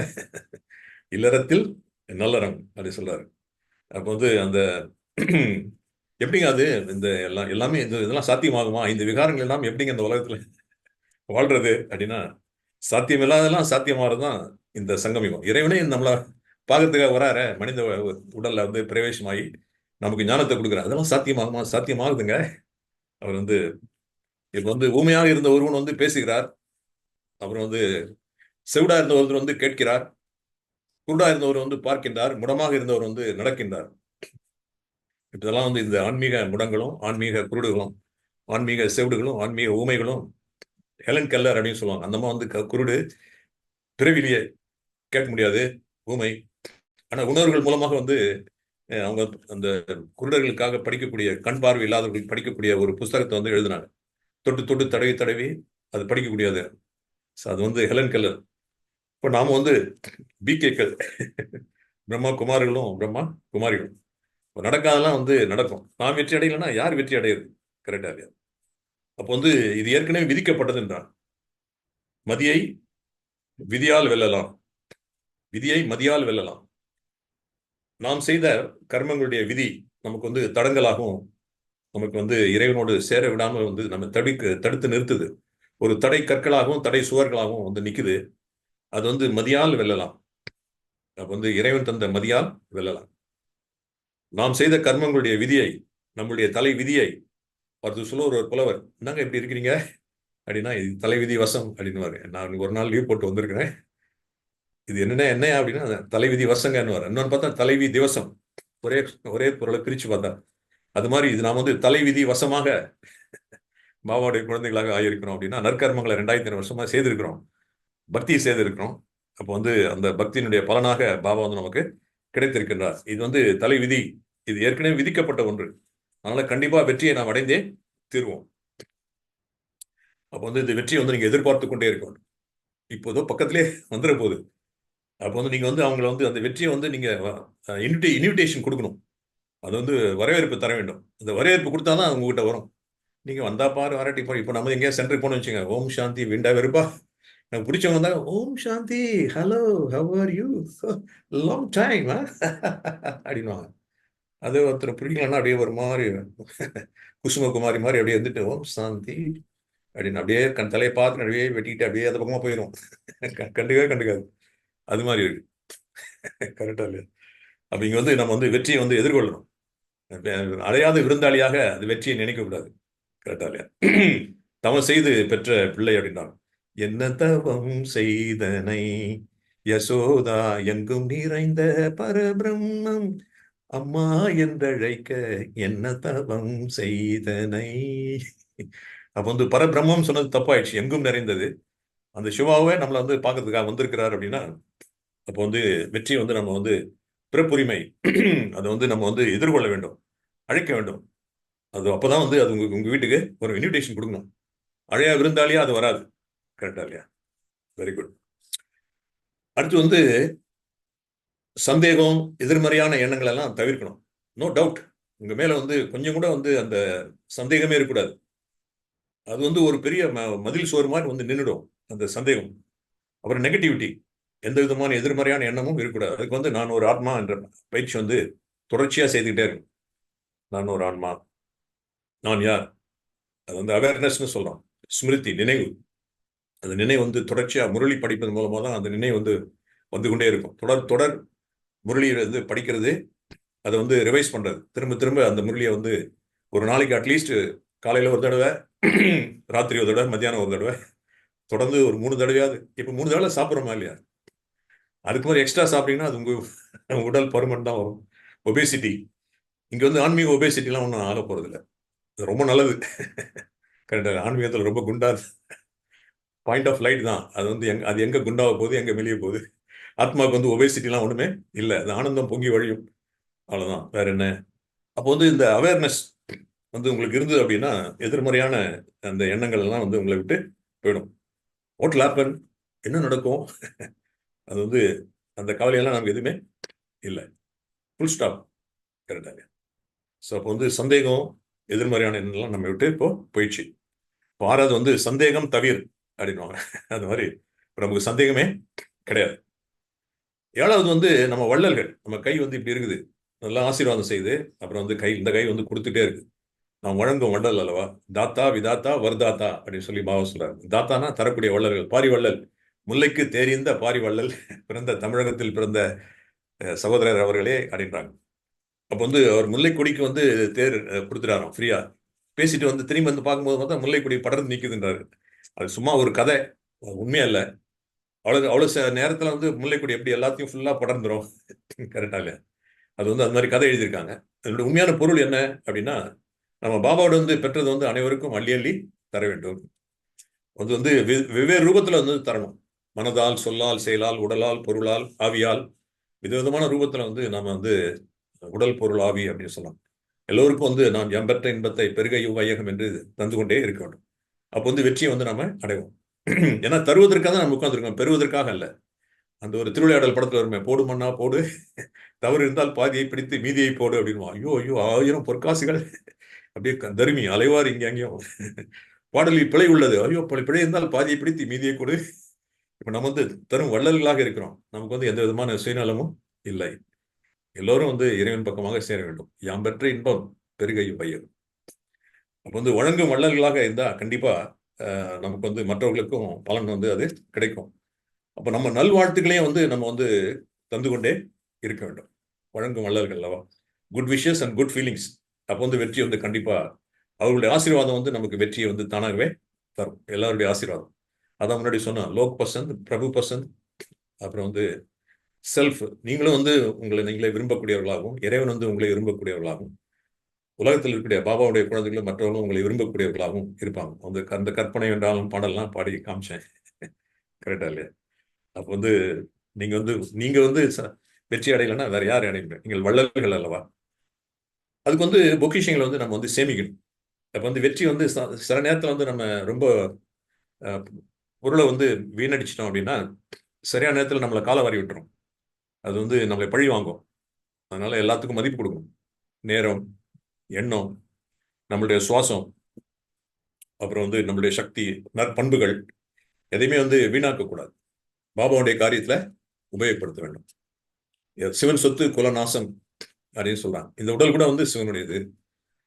இல்லறத்தில் நல்லறம் அப்படி சொல்றாரு. அப்ப வந்து அந்த எப்படிங்க அது இந்த எல்லாமே இதெல்லாம் சாத்தியமாகுமா? இந்த விகாரங்கள் எல்லாம் எப்படிங்க இந்த உலகத்துல வாழ்றது அப்படின்னா, சாத்தியம் இல்லாதெல்லாம் சாத்தியமாகறதுதான் இந்த சங்கமிகம். இறைவனே நம்மள பாகத்துக்காக வராற மனித உடல்ல வந்து பிரவேசமாகி நமக்கு ஞானத்தை கொடுக்குறாரு. அதெல்லாம் சாத்தியமாகுமா? சாத்தியமாகுதுங்க. அவர் வந்து இப்ப வந்து ஊமையாக இருந்த ஒருவன் வந்து பேசுகிறார். அப்புறம் வந்து செவிடா இருந்த ஒருவர் வந்து கேட்கிறார். குருடா இருந்தவர் வந்து பார்க்கின்றார். முடமாக இருந்தவர் வந்து நடக்கின்றார். இதெல்லாம் வந்து இந்த ஆன்மீக முடங்களும் ஆன்மீக குருடுகளும் ஆன்மீக செவிடுகளும் ஆன்மீக ஊமைகளும் ஹெலன் கெல்லர் அப்படின்னு சொல்லுவாங்க. அந்த மாதிரி வந்து குருடு, பிறவிலேயே கேட்க முடியாது, ஊமை, ஆனா உணர்வுகள் மூலமாக வந்து அவங்க அந்த குருடர்களுக்காக படிக்கக்கூடிய, கண் பார்வை இல்லாதவர்களுக்கு படிக்கக்கூடிய ஒரு புஸ்தகத்தை வந்து எழுதினாங்க. தொட்டு தொட்டு தடவி தடவி அது படிக்கக்கூடியது. அது வந்து ஹெலன் கெல்லர். இப்போ நாம வந்து பிகேக்கள், பிரம்மா குமாரிகளும் பிரம்மா குமாரிகளும். நடக்காதெல்லாம் வந்து நடக்கும். நான் வெற்றி அடையலைன்னா யார் வெற்றி அடையுது? கரெக்டா இல்லையா? அப்போ வந்து இது ஏற்கனவே விதிக்கப்பட்டது என்றான். மதியை விதியால் வெல்லலாம், விதியை மதியால் வெல்லலாம். நாம் செய்த கர்மங்களுடைய விதி நமக்கு வந்து தடங்களாகவும், நமக்கு வந்து இறைவனோடு சேர விடாமல் வந்து நம்ம தடுத்து நிறுத்துது. ஒரு தடை கற்களாகவும் தடை சுவர்களாகவும் வந்து நிக்குது. அது வந்து மதியால் வெல்லலாம். அப்ப வந்து இறைவன் தந்த மதியால் வெல்லலாம். நாம் செய்த கர்மங்களுடைய விதியை, நம்முடைய தலை விதியை பார்த்து சொல்ல ஒரு புலவர், என்னங்க இப்படி இருக்கிறீங்க அப்படின்னா, இது தலை விதி வசம் அப்படின்னு. நான் ஒரு நாள் லீவ் போட்டு வந்திருக்கிறேன். இது என்னையா அப்படின்னா, தலைவிதி வசங்கன்னு இன்னொன்னு பார்த்தா தலைவி திவசம். ஒரே ஒரே பொருளை பிரிச்சு பார்த்தா அது மாதிரி இது நாம் வந்து தலைவிதி வசமாக பாபாவுடைய குழந்தைகளாக ஆகியிருக்கிறோம் அப்படின்னா, நற்கர்மங்களை 2500 வருஷமா செய்திருக்கிறோம், பக்தியை செய்திருக்கிறோம். அப்போ வந்து அந்த பக்தியினுடைய பலனாக பாபா வந்து நமக்கு கிடைத்திருக்கின்றார். இது வந்து தலைவிதி, இது ஏற்கனவே விதிக்கப்பட்ட ஒன்று. அதனால கண்டிப்பா வெற்றியை நாம் அடைந்தே தீர்வோம். அப்போ வந்து இந்த வெற்றியை வந்து நீங்க எதிர்பார்த்து கொண்டே இருக்கணும். இப்போதோ பக்கத்திலே வந்துட போகுது. அப்போ வந்து நீங்க வந்து அவங்களை வந்து அந்த வெற்றியை வந்து நீங்க இன்விடேஷன் கொடுக்கணும். அது வந்து வரவேற்பு தர வேண்டும். அந்த வரவேற்பு கொடுத்தாதான் உங்ககிட்ட வரும். நீங்க வந்தா பாரு, வராட்டி பாரு. இப்போ நம்ம எங்கேயா சென்டருக்கு போனோம்னு வச்சுங்க, ஓம் சாந்தி விண்டா வெறுப்பா எனக்கு பிடிச்சவங்க தான், Om Shanti, hello, how are you, long time அப்படின்வாங்க. அது ஒருத்தர் பிடிக்கலன்னா அப்படியே ஒரு மாதிரி குசுமகுமாரி மாதிரி அப்படியே இருந்துட்டு, ஓம் சாந்தி அப்படின்னு அப்படியே தலையை பார்த்து அப்படியே வெட்டிக்கிட்டு அப்படியே அந்த பக்கமா போயிடும். கண்டுக்காது. அது மாதிரி இருக்கு. கரெக்டா இல்லையா? அப்ப இங்க வந்து நம்ம வந்து வெற்றியை வந்து எதிர்கொள்ளணும். அடையாத விருந்தாளியாக அது வெற்றியை நினைக்க கூடாது. கரெக்டா இல்லையா? தவம் செய்து பெற்ற பிள்ளை அப்படின்றாங்க. என்ன தவம் செய்தனை யசோதா எங்கும் நிறைந்த பரபிரம்மம் அம்மா என்றழைக்க என்ன தவம் செய்தனை. அப்ப வந்து பரபிரம்மம் சொன்னது தப்பாயிடுச்சு. எங்கும் நிறைந்தது அந்த சிவாவே நம்மளை வந்து பார்க்கறதுக்காக வந்திருக்கிறார் அப்படின்னா, அப்போ வந்து வெற்றி வந்து நம்ம வந்து பிறப்புரிமை அதை வந்து நம்ம வந்து எதிர்கொள்ள வேண்டும், அழைக்க வேண்டும். அது அப்பதான் வந்து அது உங்க வீட்டுக்கு ஒரு இன்விடேஷன் கொடுக்கணும். அழையா விருந்தாளியா அது வராது. கரெக்டா இல்லையா? Very good. அடுத்து வந்து சந்தேகம், எதிர்மறையான எண்ணங்கள் எல்லாம் தவிர்க்கணும். No doubt. உங்க மேல வந்து கொஞ்சம் கூட வந்து அந்த சந்தேகமே இருக்கக்கூடாது. அது வந்து ஒரு பெரிய மதில் சோறு மாதிரி வந்து நின்றுடும் அந்த சந்தேகம். அப்புறம் நெகட்டிவிட்டி, எந்த விதமான எதிர்மறையான எண்ணமும் இருக்கக்கூடாது. அதுக்கு வந்து நான் ஒரு ஆத்மா என்ற பயிற்சி வந்து தொடர்ச்சியா செய்துக்கிட்டே இருக்கும். நான் ஒரு ஆன்மா, நான் யார், அது வந்து அவேர்னஸ்ன்னு சொல்றோம். ஸ்மிருதி, நினைவு. அந்த நினைவு வந்து தொடர்ச்சியா முரளி படிப்பதன் மூலமா தான் அந்த நினைவு வந்து வந்து கொண்டே இருக்கும். தொடர் முரளியை வந்து படிக்கிறது, அதை வந்து ரிவைஸ் பண்றது, திரும்ப திரும்ப அந்த முரளியை வந்து ஒரு நாளைக்கு அட்லீஸ்ட் காலையில ஒரு தடவை, ராத்திரி ஒரு தடவை, மத்தியானம் ஒரு தடவை, தொடர்ந்து ஒரு 3 தடவையாவது. இப்ப 3 தடவை சாப்பிட்றோமா இல்லையா? அதுக்கு மாதிரி எக்ஸ்ட்ரா சாப்பிட்டீங்கன்னா அது உங்க உடல் பருமன் தான் வரும், ஒபேசிட்டி. இங்க வந்து ஆன்மீக ஒபேசிட்டிலாம் ஒன்றும் ஆக போறது இல்லை. ரொம்ப நல்லது. கரெக்டாக ஆன்மீகத்தில் ரொம்ப குண்டா பாயிண்ட் ஆஃப் லைட் தான். அது வந்து அது எங்க குண்டாக போகுது, எங்க வெளியே போகுது. ஆத்மாவுக்கு வந்து ஒபேசிட்டிலாம் ஒண்ணுமே இல்லை. அது ஆனந்தம் பொங்கி வழியும், அவ்வளவுதான், வேற என்ன. அப்போ வந்து இந்த அவேர்னஸ் வந்து உங்களுக்கு இருந்தது அப்படின்னா, எதிர்மறையான அந்த எண்ணங்கள் எல்லாம் வந்து உங்களை விட்டு போயிடும். வாட் வில் ஹேப்பன், என்ன நடக்கும், அது வந்து அந்த கவலையெல்லாம் நமக்கு எதுவுமே இல்லை. Full stop. கரெக்டாக. ஸோ அப்போ வந்து சந்தேகம், எதிர்மறையான எண்ணம்லாம் நம்ம விட்டு இப்போ போயிடுச்சு. இப்போ 6வது வந்து சந்தேகம் தவிர் அப்படின்வாங்க. அது மாதிரி இப்போ நமக்கு சந்தேகமே கிடையாது. 7வது வந்து நம்ம வள்ளல்கள். நம்ம கை வந்து இப்படி இருக்குது, நல்லா ஆசீர்வாதம் செய்து, அப்புறம் வந்து இந்த கை வந்து கொடுத்துட்டே இருக்கு. நாம் வழங்கும் வள்ளல் அல்லவா, தாத்தா விதாத்தா வர்தாத்தா அப்படின்னு சொல்லி பாவம் சொல்றாரு. தாத்தானா தரக்கூடிய வள்ளல்கள், பாரி வள்ளல், முல்லைக்கு தேறிந்த பாரி வள்ளல், பிறந்த தமிழகத்தில் பிறந்த சகோதரர் அவர்களே அப்படின்றாங்க. அப்போ வந்து அவர் முல்லைக்கொடிக்கு வந்து தேர் கொடுத்துட்டாராம் ஃப்ரீயா. பேசிட்டு வந்து திரும்பி வந்து பார்க்கும்போது பார்த்தா முல்லைக்கொடி படர்ந்து நிற்குதுன்றாரு. அது சும்மா ஒரு கதை, உண்மையா இல்லை. அவ்வளவு நேரத்தில் வந்து முல்லைக்கொடி எப்படி எல்லாத்தையும் ஃபுல்லா படர்ந்துரும். கரெக்டா இல்லையா? அது வந்து அது மாதிரி கதை எழுதியிருக்காங்க. அதனுடைய உண்மையான பொருள் என்ன அப்படின்னா, நம்ம பாபாவோட வந்து பெற்றது வந்து அனைவருக்கும் அள்ளி அள்ளி தர வேண்டும். அது வந்து வெவ்வேறு ரூபத்துல வந்து தரணும். மனதால், சொல்லால், செயலால், உடலால், பொருளால், ஆவியால், விதவிதமான ரூபத்துல வந்து நாம வந்து உடல் பொருள் ஆவி அப்படின்னு சொல்லலாம். எல்லோருக்கும் வந்து நாம் எம்பெற்ற இன்பத்தை பெருகையும் வையகம் என்று தந்து கொண்டே இருக்க வேண்டும். அப்போ வந்து வெற்றியை வந்து நாம அடைவோம். ஏன்னா தருவதற்காக தான் நம்ம உட்கார்ந்துருக்கோம், பெறுவதற்காக அல்ல. அந்த ஒரு திருவிளையாடல் படத்துல வருமே, போடு மண்ணா போடு, தவறு இருந்தால் பாதியை பிடித்து மீதியை போடு அப்படின்னு. ஐயோ ஐயோ 1000 பொற்காசுகள் அப்படியே தருமி அலைவார் இங்க அங்கேயும். பாடலில் பிழை உள்ளது, ஐயோ பிழை இருந்தால் பாதியை பிடித்து மீதியை கொடு. இப்ப நம்ம வந்து தரும் வள்ளல்களாக இருக்கிறோம். நமக்கு வந்து எந்த விதமான சுயநலமும் இல்லை. எல்லோரும் வந்து இறைவன் பக்கமாக சேர வேண்டும். யாம் பெற்ற இன்பம் பெருகையும் வையகம். அப்ப வந்து வழங்கும் வள்ளல்களாக இருந்தா கண்டிப்பா நமக்கு வந்து மற்றவர்களுக்கும் பலன் வந்து அது கிடைக்கும். அப்ப நம்ம நல்வாழ்த்துக்களையும் வந்து நம்ம வந்து தந்து கொண்டே இருக்க வேண்டும். வழங்கும் வள்ளல்கள் அல்லவா, good wishes and good feelings. அப்போ வந்து வெற்றி வந்து கண்டிப்பா அவர்களுடைய ஆசீர்வாதம் வந்து நமக்கு வெற்றியை வந்து தானாகவே தரும். எல்லாருடைய ஆசீர்வாதம். அதான் முன்னாடி சொன்னா, லோக் பசந்த், பிரபு பசந்த், அப்புறம் வந்து செல்ஃப். நீங்களும் வந்து உங்களை நீங்களே விரும்பக்கூடியவர்களாகவும், இறைவன் வந்து உங்களை விரும்பக்கூடியவர்களாகவும், உலகத்தில் இருக்கக்கூடிய பாபாவுடைய குழந்தைகளும் மற்றவர்களும் உங்களை விரும்பக்கூடியவர்களாகவும் இருப்பாங்க. வந்து அந்த கற்பனை என்றாலும் பாடலாம் பாடி காமிச்சேன். கரெக்டா இல்லையா? அப்போ வந்து நீங்க வந்து வெற்றி அடையலைன்னா வேற யார் அடையுங்க? நீங்கள் வள்ளல்கள் அல்லவா? அதுக்கு வந்து பொக்கிஷங்களை வந்து நம்ம வந்து சேமிக்கணும். அப்ப வந்து வெற்றி வந்து சில நேரத்தில் வந்து நம்ம ரொம்ப பொருளை வந்து வீணடிச்சிட்டோம் அப்படின்னா சரியான நேரத்தில் நம்மளை காலை வாரி விட்டுரும். அது வந்து நம்மளை பழி வாங்கும். அதனால எல்லாத்துக்கும் மதிப்பு கொடுக்கணும். நேரம், எண்ணம், நம்மளுடைய சுவாசம், அப்புறம் வந்து நம்மளுடைய சக்தி, நற்பண்புகள் எதையுமே வந்து வீணாக்க கூடாது. பாபாவுடைய காரியத்துல உபயோகப்படுத்த வேண்டும். சிவன் சொத்து குலநாசம் அப்படின்னு சொல்றாங்க. இந்த உடல் கூட வந்து சிவனுடையது.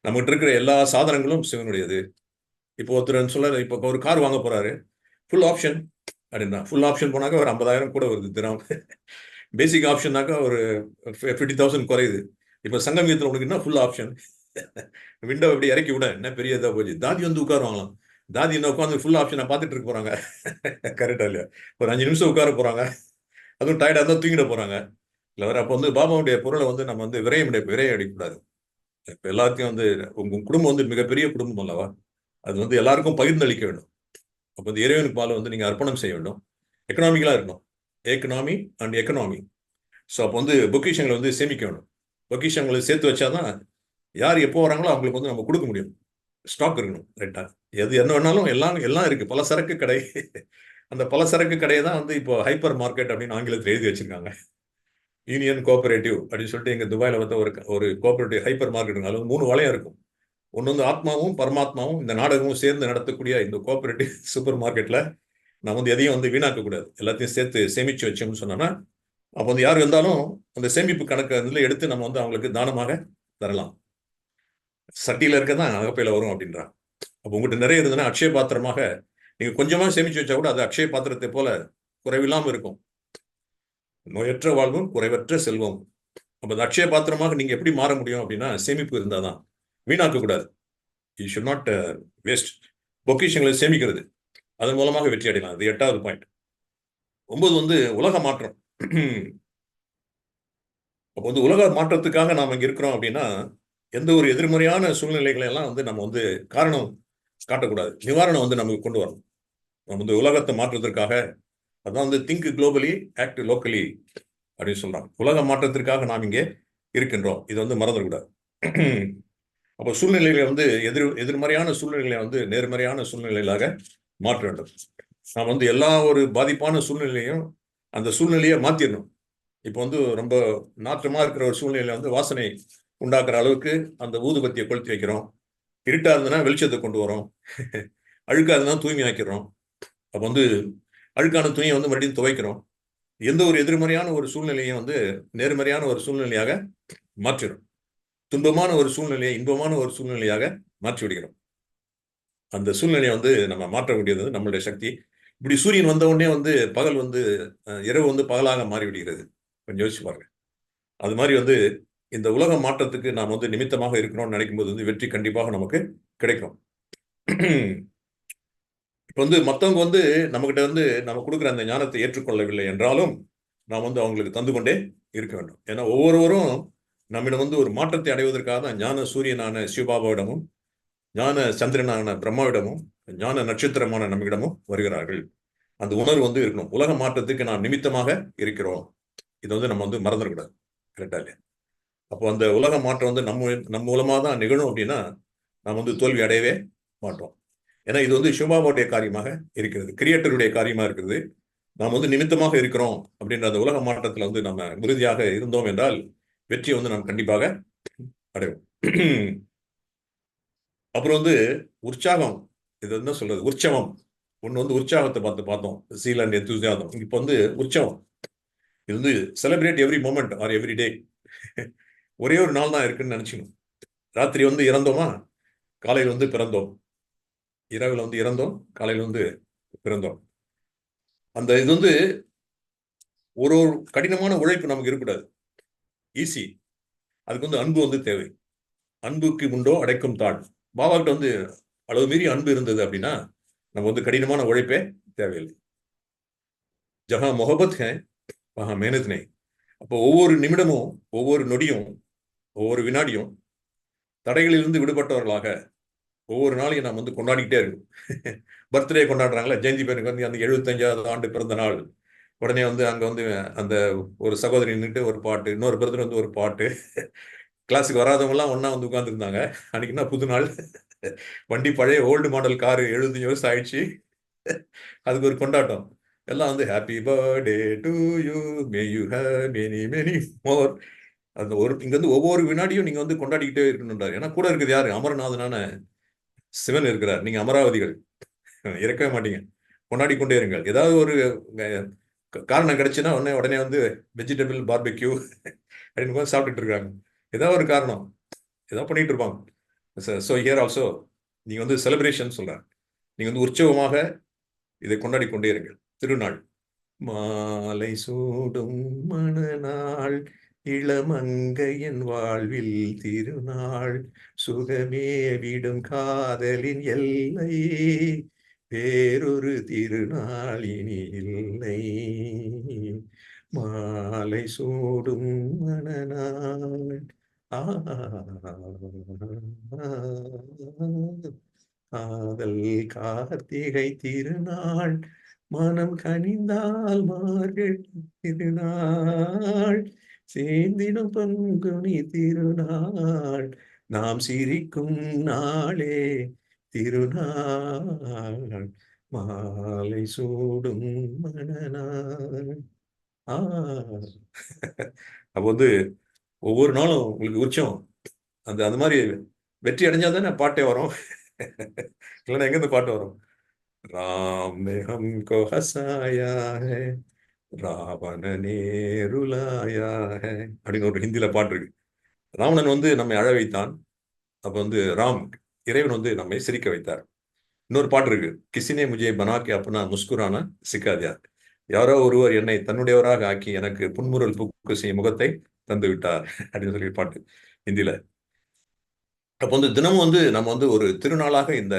நம்மகிட்ட இருக்கிற எல்லா சாதனங்களும் சிவனுடையது. இப்போ ஒருத்தர் சொல்ல, இப்போ ஒரு கார் வாங்க போறாரு, ஃபுல் ஆப்ஷன் அப்படின்னா, ஃபுல் ஆப்ஷன் போனாக்கா ஒரு 50,000 கூட வருது தினம். பேசிக் ஆப்ஷன்னாக்கா ஒரு 50,000 குறையுது. இப்போ சங்கமியத்தில் உனக்கு என்ன ஃபுல் ஆப்ஷன்? விண்டோ எப்படி இறக்கி விட என்ன பெரிய இதாக போச்சு. தாதி வந்து உட்காருவாங்களாம். தாதி என்ன உட்காந்து ஃபுல் ஆப்ஷனை பார்த்துட்டு இருக்க போறாங்க. கரெக்டா இல்லையா? ஒரு 5 நிமிஷம் உட்கார போறாங்க, அதுவும் டயர்டாக இருந்தால் தூங்கிட போறாங்க. இல்லை வேற. அப்போ வந்து பாபாவுடைய பொருளை வந்து நம்ம வந்து விரையம் அடிக்கக்கூடாது. இப்போ எல்லாத்தையும் வந்து உங்க குடும்பம் வந்து மிகப்பெரிய குடும்பம் அல்லவா, அது வந்து எல்லாருக்கும் பகிர்ந்தளிக்க வேண்டும். அப்போ வந்து இறைவனுக்கு பால் வந்து நீங்க அர்ப்பணம் செய்ய வேண்டும். எக்கனாமிக்கலா இருக்கணும். Economy and economy. ஸோ அப்போ வந்து பொக்கிஷங்களை வந்து சேமிக்க வேண்டும். பொக்கிஷங்களை சேர்த்து வச்சாதான் யார் எப்போ வராங்களோ அவங்களுக்கு வந்து நம்ம கொடுக்க முடியும். ஸ்டாக் இருக்கணும். ரைட்டா? எது என்ன வேணாலும் எல்லாம் இருக்கு. பல சரக்கு கடை. அந்த பல சரக்கு கடையை தான் வந்து இப்போ ஹைப்பர் மார்க்கெட் அப்படின்னு ஆங்கிலத்தில் எழுதி வச்சிருக்காங்க. யூனியன் கோஆபரேட்டிவ் அப்படின்னு சொல்லிட்டு எங்க துபாயில வந்து ஒரு கோஆபரேட்டிவ் ஹைப்பர் மார்க்கெட். அது 3 வளையம் இருக்கும். ஒன்று வந்து ஆத்மாவும் பரமாத்மாவும் இந்த நாடகமும் சேர்ந்து நடத்தக்கூடிய இந்த கோஆபரேட்டிவ் சூப்பர் மார்க்கெட்ல நான் வந்து எதையும் வந்து வீணாக்க கூடாது. எல்லாத்தையும் சேர்த்து சேமிச்சு வச்சோம்னு சொன்னோம்னா அப்போ வந்து யார் இருந்தாலும் அந்த சேமிப்பு கணக்கு அதில் எடுத்து நம்ம வந்து அவங்களுக்கு தானமாக தரலாம். சட்டியில இருக்கதான் அகப்பையில வரும் அப்படின்றான். அப்போ உங்கள்கிட்ட நிறைய இருந்ததுன்னா அக்ஷய பாத்திரமாக நீங்க கொஞ்சமா சேமிச்சு வச்சா கூட அது அக்ஷய பாத்திரத்தை போல குறைவில்லாம இருக்கும். நோயற்ற வாழ்வும் குறைவற்ற செல்வம். அப்போ அந்த அக்ஷய பாத்திரமாக நீங்க எப்படி மாற முடியும் அப்படின்னா சேமிப்பு இருந்தாதான். வீணாக்க கூடாது. You should not waste. பொக்கிஷங்களை சேமிக்கிறது, அதன் மூலமாக வெற்றி அடையலாம். அது 8வது பாயிண்ட். 9 வந்து உலக மாற்றம். அப்போ வந்து உலக மாற்றத்துக்காக நாம இங்க இருக்கிறோம் அப்படின்னா எந்த ஒரு எதிர்மறையான சூழ்நிலைகளை எல்லாம் வந்து நம்ம வந்து காரணம் காட்டக்கூடாது. நிவாரணம் வந்து நமக்கு கொண்டு வரணும். நம்ம வந்து உலகத்தை மாற்றத்திற்காக, அதான் வந்து திங்க் குளோபலி ஆக்ட் லோக்கலி அப்படின்னு சொல்றாங்க. உலக மாற்றத்திற்காக நாம் இங்கே இருக்கின்றோம். இது வந்து மறந்துடக்கூடாது. அப்போ சூழ்நிலைகளை வந்து எதிர்மறையான சூழ்நிலைகளை வந்து நேர்மறையான சூழ்நிலைகளாக மாற்ற வேண்டும். நாம் வந்து எல்லா ஒரு பாதிப்பான சூழ்நிலையும் அந்த சூழ்நிலையை மாத்திடணும். இப்போ வந்து ரொம்ப நாற்றமா இருக்கிற ஒரு சூழ்நிலையில வந்து வாசனை உண்டாக்குற அளவுக்கு அந்த ஊதுபத்தியை கொளுத்தி வைக்கிறோம். இருட்டா இருந்ததுன்னா வெளிச்சத்தை கொண்டு வரோம். அழுக்கா இருந்தா தூய்மை ஆக்கிறோம். அப்போ வந்து அழுக்கான துணியை வந்து மறுபடியும் துவைக்கிறோம். எந்த ஒரு எதிர்மறையான ஒரு சூழ்நிலையும் வந்து நேர்மறையான ஒரு சூழ்நிலையாக மாற்றிடும். துன்பமான ஒரு சூழ்நிலையை இன்பமான ஒரு சூழ்நிலையாக மாற்றி விடுகிறோம். அந்த சூழ்நிலையை வந்து நம்ம மாற்றக்கூடியது நம்மளுடைய சக்தி. இப்படி சூரியன் வந்த உடனே வந்து பகல் வந்து இரவு வந்து பகலாக மாறி விடுகிறது. கொஞ்சம் யோசிச்சு பாருங்க. அது மாதிரி வந்து இந்த உலக மாற்றத்துக்கு நாம் வந்து நிமித்தமாக இருக்கணும்னு நினைக்கும் போது வந்து வெற்றி கண்டிப்பாக நமக்கு கிடைக்கும். இப்போ வந்து மற்றவங்க வந்து நம்மகிட்ட வந்து நம்ம கொடுக்குற அந்த ஞானத்தை ஏற்றுக்கொள்ளவில்லை என்றாலும் நாம் வந்து அவங்களுக்கு தந்து கொண்டே இருக்க வேண்டும். ஏன்னா ஒவ்வொருவரும் நம்மிடம் வந்து ஒரு மாற்றத்தை அடைவதற்காக தான் ஞான சூரியனான சிவபாபாவிடமும் ஞான சந்திரனான பிரம்மாவிடமும் ஞான நட்சத்திரமான நம்மிடமும் வருகிறார்கள். அந்த உணர்வு வந்து இருக்கணும். உலக மாற்றத்துக்கு நாம் நிமித்தமாக இருக்கிறோம். இதை வந்து நம்ம வந்து மறந்துடக்கூடாது. கரெக்டா இல்லையா? அப்போ அந்த உலக மாற்றம் வந்து நம்ம மூலமா தான் நிகழும் அப்படின்னா நாம் வந்து தோல்வி அடையவே மாட்டோம். ஏன்னா இது வந்து சிவபாபாவுடைய காரியமாக இருக்கிறது, கிரியேட்டருடைய காரியமா இருக்கிறது. நாம் வந்து நிமித்தமாக இருக்கிறோம் அப்படின்ற அந்த உலக மாற்றத்துல வந்து நம்ம உறுதியாக இருந்தோம் என்றால் வெற்றியை வந்து நாம் கண்டிப்பாக அடைவோம். அப்புறம் வந்து உற்சாகம், இது என்ன சொல்றது, உற்சவம். ஒன்று வந்து உற்சாகத்தை பார்த்தோம், சீல் அண்ட் எந்தூசியாசம். இப்போ வந்து உற்சவம், இது வந்து celebrate every moment or every day. ஒரே ஒரு நாள் தான் இருக்குன்னு நினைச்சுக்கணும். ராத்திரி வந்து இறந்தோமா, காலையில் வந்து பிறந்தோம். இரவில் வந்து இறந்தோம், காலையில் வந்து பிறந்தோம். அந்த இது வந்து ஒரு ஒரு கடினமான உழைப்பு நமக்கு இருக்கக்கூடாது, ஈஸி. அதுக்கு வந்து அன்பு வந்து தேவை. அன்புக்கு உண்டோ அடைக்கும் தாழ். பாபாக்கிட்ட வந்து அளவு மீறி அன்பு இருந்தது அப்படின்னா நம்ம வந்து கடினமான உழைப்பே தேவையில்லை. ஜஹா முகபத் ஹே வஹா மேனத் நஹி. அப்போ ஒவ்வொரு நிமிடமும், ஒவ்வொரு நொடியும், ஒவ்வொரு வினாடியும் தடைகளிலிருந்து விடுபட்டவர்களாக ஒவ்வொரு நாளையும் நாம் வந்து கொண்டாடிக்கிட்டே இருக்கணும். பர்த்டே கொண்டாடுறாங்களா, ஜெயந்தி பேருக்கு வந்து அந்த 75வது ஆண்டு பிறந்த நாள், உடனே வந்து அங்க வந்து அந்த ஒரு சகோதரி நின்றுட்டு ஒரு பாட்டு, இன்னொரு பிரதர் வந்து ஒரு பாட்டு, கிளாஸுக்கு வராதவங்க எல்லாம் ஒண்ணா வந்து உட்கார்ந்துருந்தாங்க. அன்னைக்கு என்ன புது நாள், வண்டி பழைய ஓல்டு மாடல் காரு 75 வருஷம் ஆயிடுச்சு, அதுக்கு ஒரு கொண்டாட்டம். எல்லாம் வந்து happy birthday to you, May you have many many more. அந்த ஒரு இங்க வந்து ஒவ்வொரு வினாடியும் நீங்க வந்து கொண்டாடிக்கிட்டே இருக்கணும்ன்றார். ஏன்னா கூட இருக்குது யாரு, அமரநாதனான சிவன் இருக்கிறார். நீங்க அமராவதிகள் இறக்கவே மாட்டீங்க, கொண்டாடி கொண்டே இருங்கள். ஏதாவது ஒரு காரணம் கிடைச்சுன்னா உடனே உடனே வந்து வெஜிடபிள் பார்பெக்யூ அப்படின்னு சாப்பிட்டுட்டு இருக்காங்க. ஏதாவது ஒரு காரணம், ஏதாவது பண்ணிட்டு இருப்பாங்க. ஸோ ஹியர் ஆல்சோ நீங்க வந்து செலிப்ரேஷன் சொல்றேன், நீங்க வந்து உற்சவமாக இதை கொண்டாடி கொண்டே இருங்கள். திருநாள், மாலை சூடும் மணநாள், இளமங்கையன் வாழ்வில் திருநாள், சுகமே விடும் காதலின் எல்லை, வேறொரு திருநாள் இனி இல்லை. மாலை சூடும் மணநாள், ஆ காதல் கார்த்திகை திருநாள், மனம் கனிந்தால் மார்கழி திருநாள், சேந்திடும் பங்குனி திருநாள், நாம் சிரிக்கும் நாளே திருநாள், மாலை சூடும் மணநாள். ஆ அப்போ வந்து ஒவ்வொரு நாளும் உங்களுக்கு உற்சவம். அந்த அந்த மாதிரி வெற்றி அடைஞ்சா தானே பாட்டே வரும். இல்லைன்னா எங்கேருந்து பாட்டு வரும்? राम ने हमको हंसाया है, ராவண ने रुलाया है அப்படின்னு ஒரு ஹிந்தியில பாட்டு இருக்கு. ராவணன் வந்து நம்மை அழ வைத்தான், அப்ப வந்து ராம், இறைவன் வந்து நம்மை சிரிக்க வைத்தார். இன்னொரு பாட்டு இருக்கு, கிசினே முஜே பனாக்கே அப்னா முஸ்குரானா சிக்கா தியா. யாரோ ஒருவர் என்னை தன்னுடையவராக ஆக்கி எனக்கு புன்முறுவல் பூக்கு செய்யும் முகத்தை தந்து விட்டார் அப்படின்னு சொல்லி பாட்டு ஹிந்தியில. அப்போ வந்து தினமும் வந்து நம்ம வந்து ஒரு திருநாளாக இந்த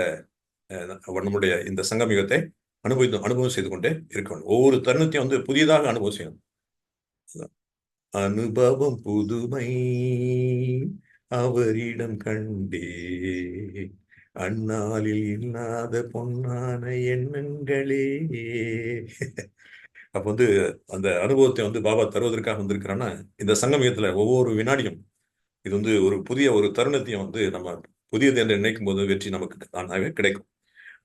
நம்முடைய இந்த சங்கமிகத்தை அனுபவம் செய்து கொண்டே இருக்கணும். ஒவ்வொரு தருணத்தையும் வந்து புதியதாக அனுபவம் செய்யணும். அனுபவம் புதுமை அவரிடம் கண்டே, அந்நாளில் இல்லாத பொன்னான எண்ணங்களே. அப்ப வந்து அந்த அனுபவத்தை வந்து பாபா தருவதற்காக வந்திருக்கிறான்னா, இந்த சங்கமிகத்துல ஒவ்வொரு வினாடியும் இது வந்து ஒரு புதிய ஒரு தருணத்தையும் வந்து நம்ம புதியது என்று நினைக்கும் போது வெற்றி நமக்கு தானாகவே கிடைக்கும்.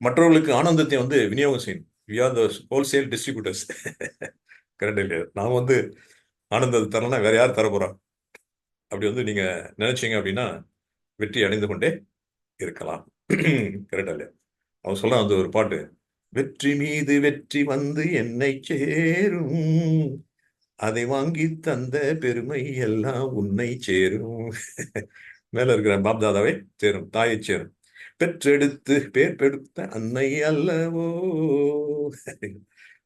மற்றவர்களுக்கு ஆனந்தத்தை வந்து விநியோகம் செய்யணும். We are the wholesale distributors. Correct இல்லையா? நான் வந்து ஆனந்தத்தை தரலன்னா வேற யார் தர போறா? அப்படி வந்து நீங்க நினைச்சீங்க அப்படின்னா வெற்றி அடைந்து கொண்டே இருக்கலாம். கரெக்டா இல்லையா? அவன் சொல்றான் அந்த ஒரு பாட்டு, வெற்றி மீது வெற்றி வந்து என்னை சேரும், அதை வாங்கி தந்த பெருமை எல்லாம் உன்னை சேரும். மேல இருக்கிற பாப்தாதாவை சேரும், தாயை சேரும், பெற்றெடுத்து பேர் பெடுத்த அன்னை அல்லவோ.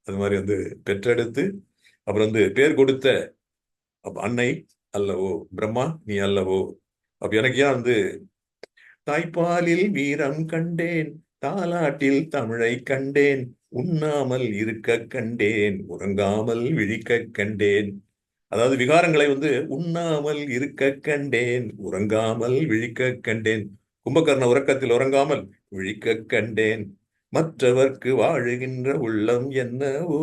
அது மாதிரி வந்து பெற்றெடுத்து அப்புறம் வந்து பேர் கொடுத்த அன்னை அல்லவோ, பிரம்மா நீ அல்லவோ. அப்ப எனக்கு ஏன் வந்து தாய்ப்பாலில் வீரம் கண்டேன், தாலாட்டில் தமிழை கண்டேன், உண்ணாமல் இருக்க கண்டேன், உறங்காமல் விழிக்க கண்டேன். அதாவது விகாரங்களை வந்து உண்ணாமல் இருக்க கண்டேன், உறங்காமல் விழிக்க கண்டேன், கும்பகர்ண உறக்கத்தில் உறங்காமல் விழிக்க கண்டேன், மற்றவர்க்கு வாழுகின்ற உள்ளம் என்னவோ,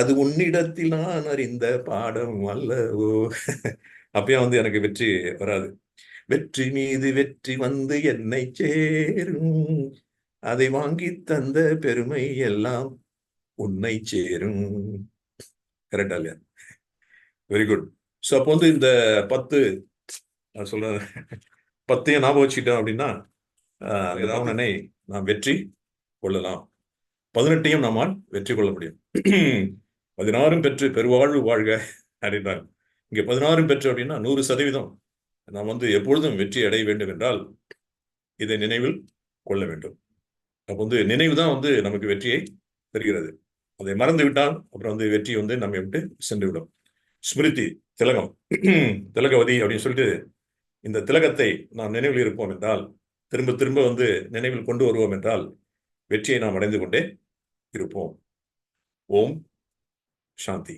அது உன்னிடத்தில் நான் அறிந்த பாடம் அல்லவோ. அப்பயும் வந்து எனக்கு வெற்றி வராது. வெற்றி மீது வெற்றி வந்து என்னை சேரும், அதை வாங்கி தந்த பெருமை எல்லாம் உன்னை சேரும். கரெக்டா இல்லையா? Very good. ஸோ அப்போ வந்து இந்த 10 நான் சொல்றேன் 10ஐயும் ஞாபகம் வச்சுக்கிட்டோம் அப்படின்னா ஏதாவது ஒன்றை நாம் வெற்றி கொள்ளலாம். 18ஐயும் நம்மால் வெற்றி கொள்ள முடியும். 16 பெற்று பெருவாழ்வு வாழ்க அப்படின்றாங்க. இங்க 16 பெற்று அப்படின்னா 100% நாம் வந்து எப்பொழுதும் வெற்றி அடைய வேண்டும் என்றால் இதை நினைவில் கொள்ள வேண்டும். அப்போ வந்து நினைவு தான் வந்து நமக்கு வெற்றியை தருகிறது. அதை மறந்து விட்டால் அப்புறம் வந்து வெற்றி வந்து நம்மை விட்டு சென்று விடும். ஸ்மிருதி திலகம் திலகவதி அப்படின்னு சொல்லிட்டு இந்த திலகத்தை நாம் நினைவில் இருப்போம் என்றால், திரும்ப திரும்ப வந்து நினைவில் கொண்டு வருவோம் என்றால் வெற்றியை நாம் அடைந்து கொண்டே இருப்போம். ஓம் சாந்தி.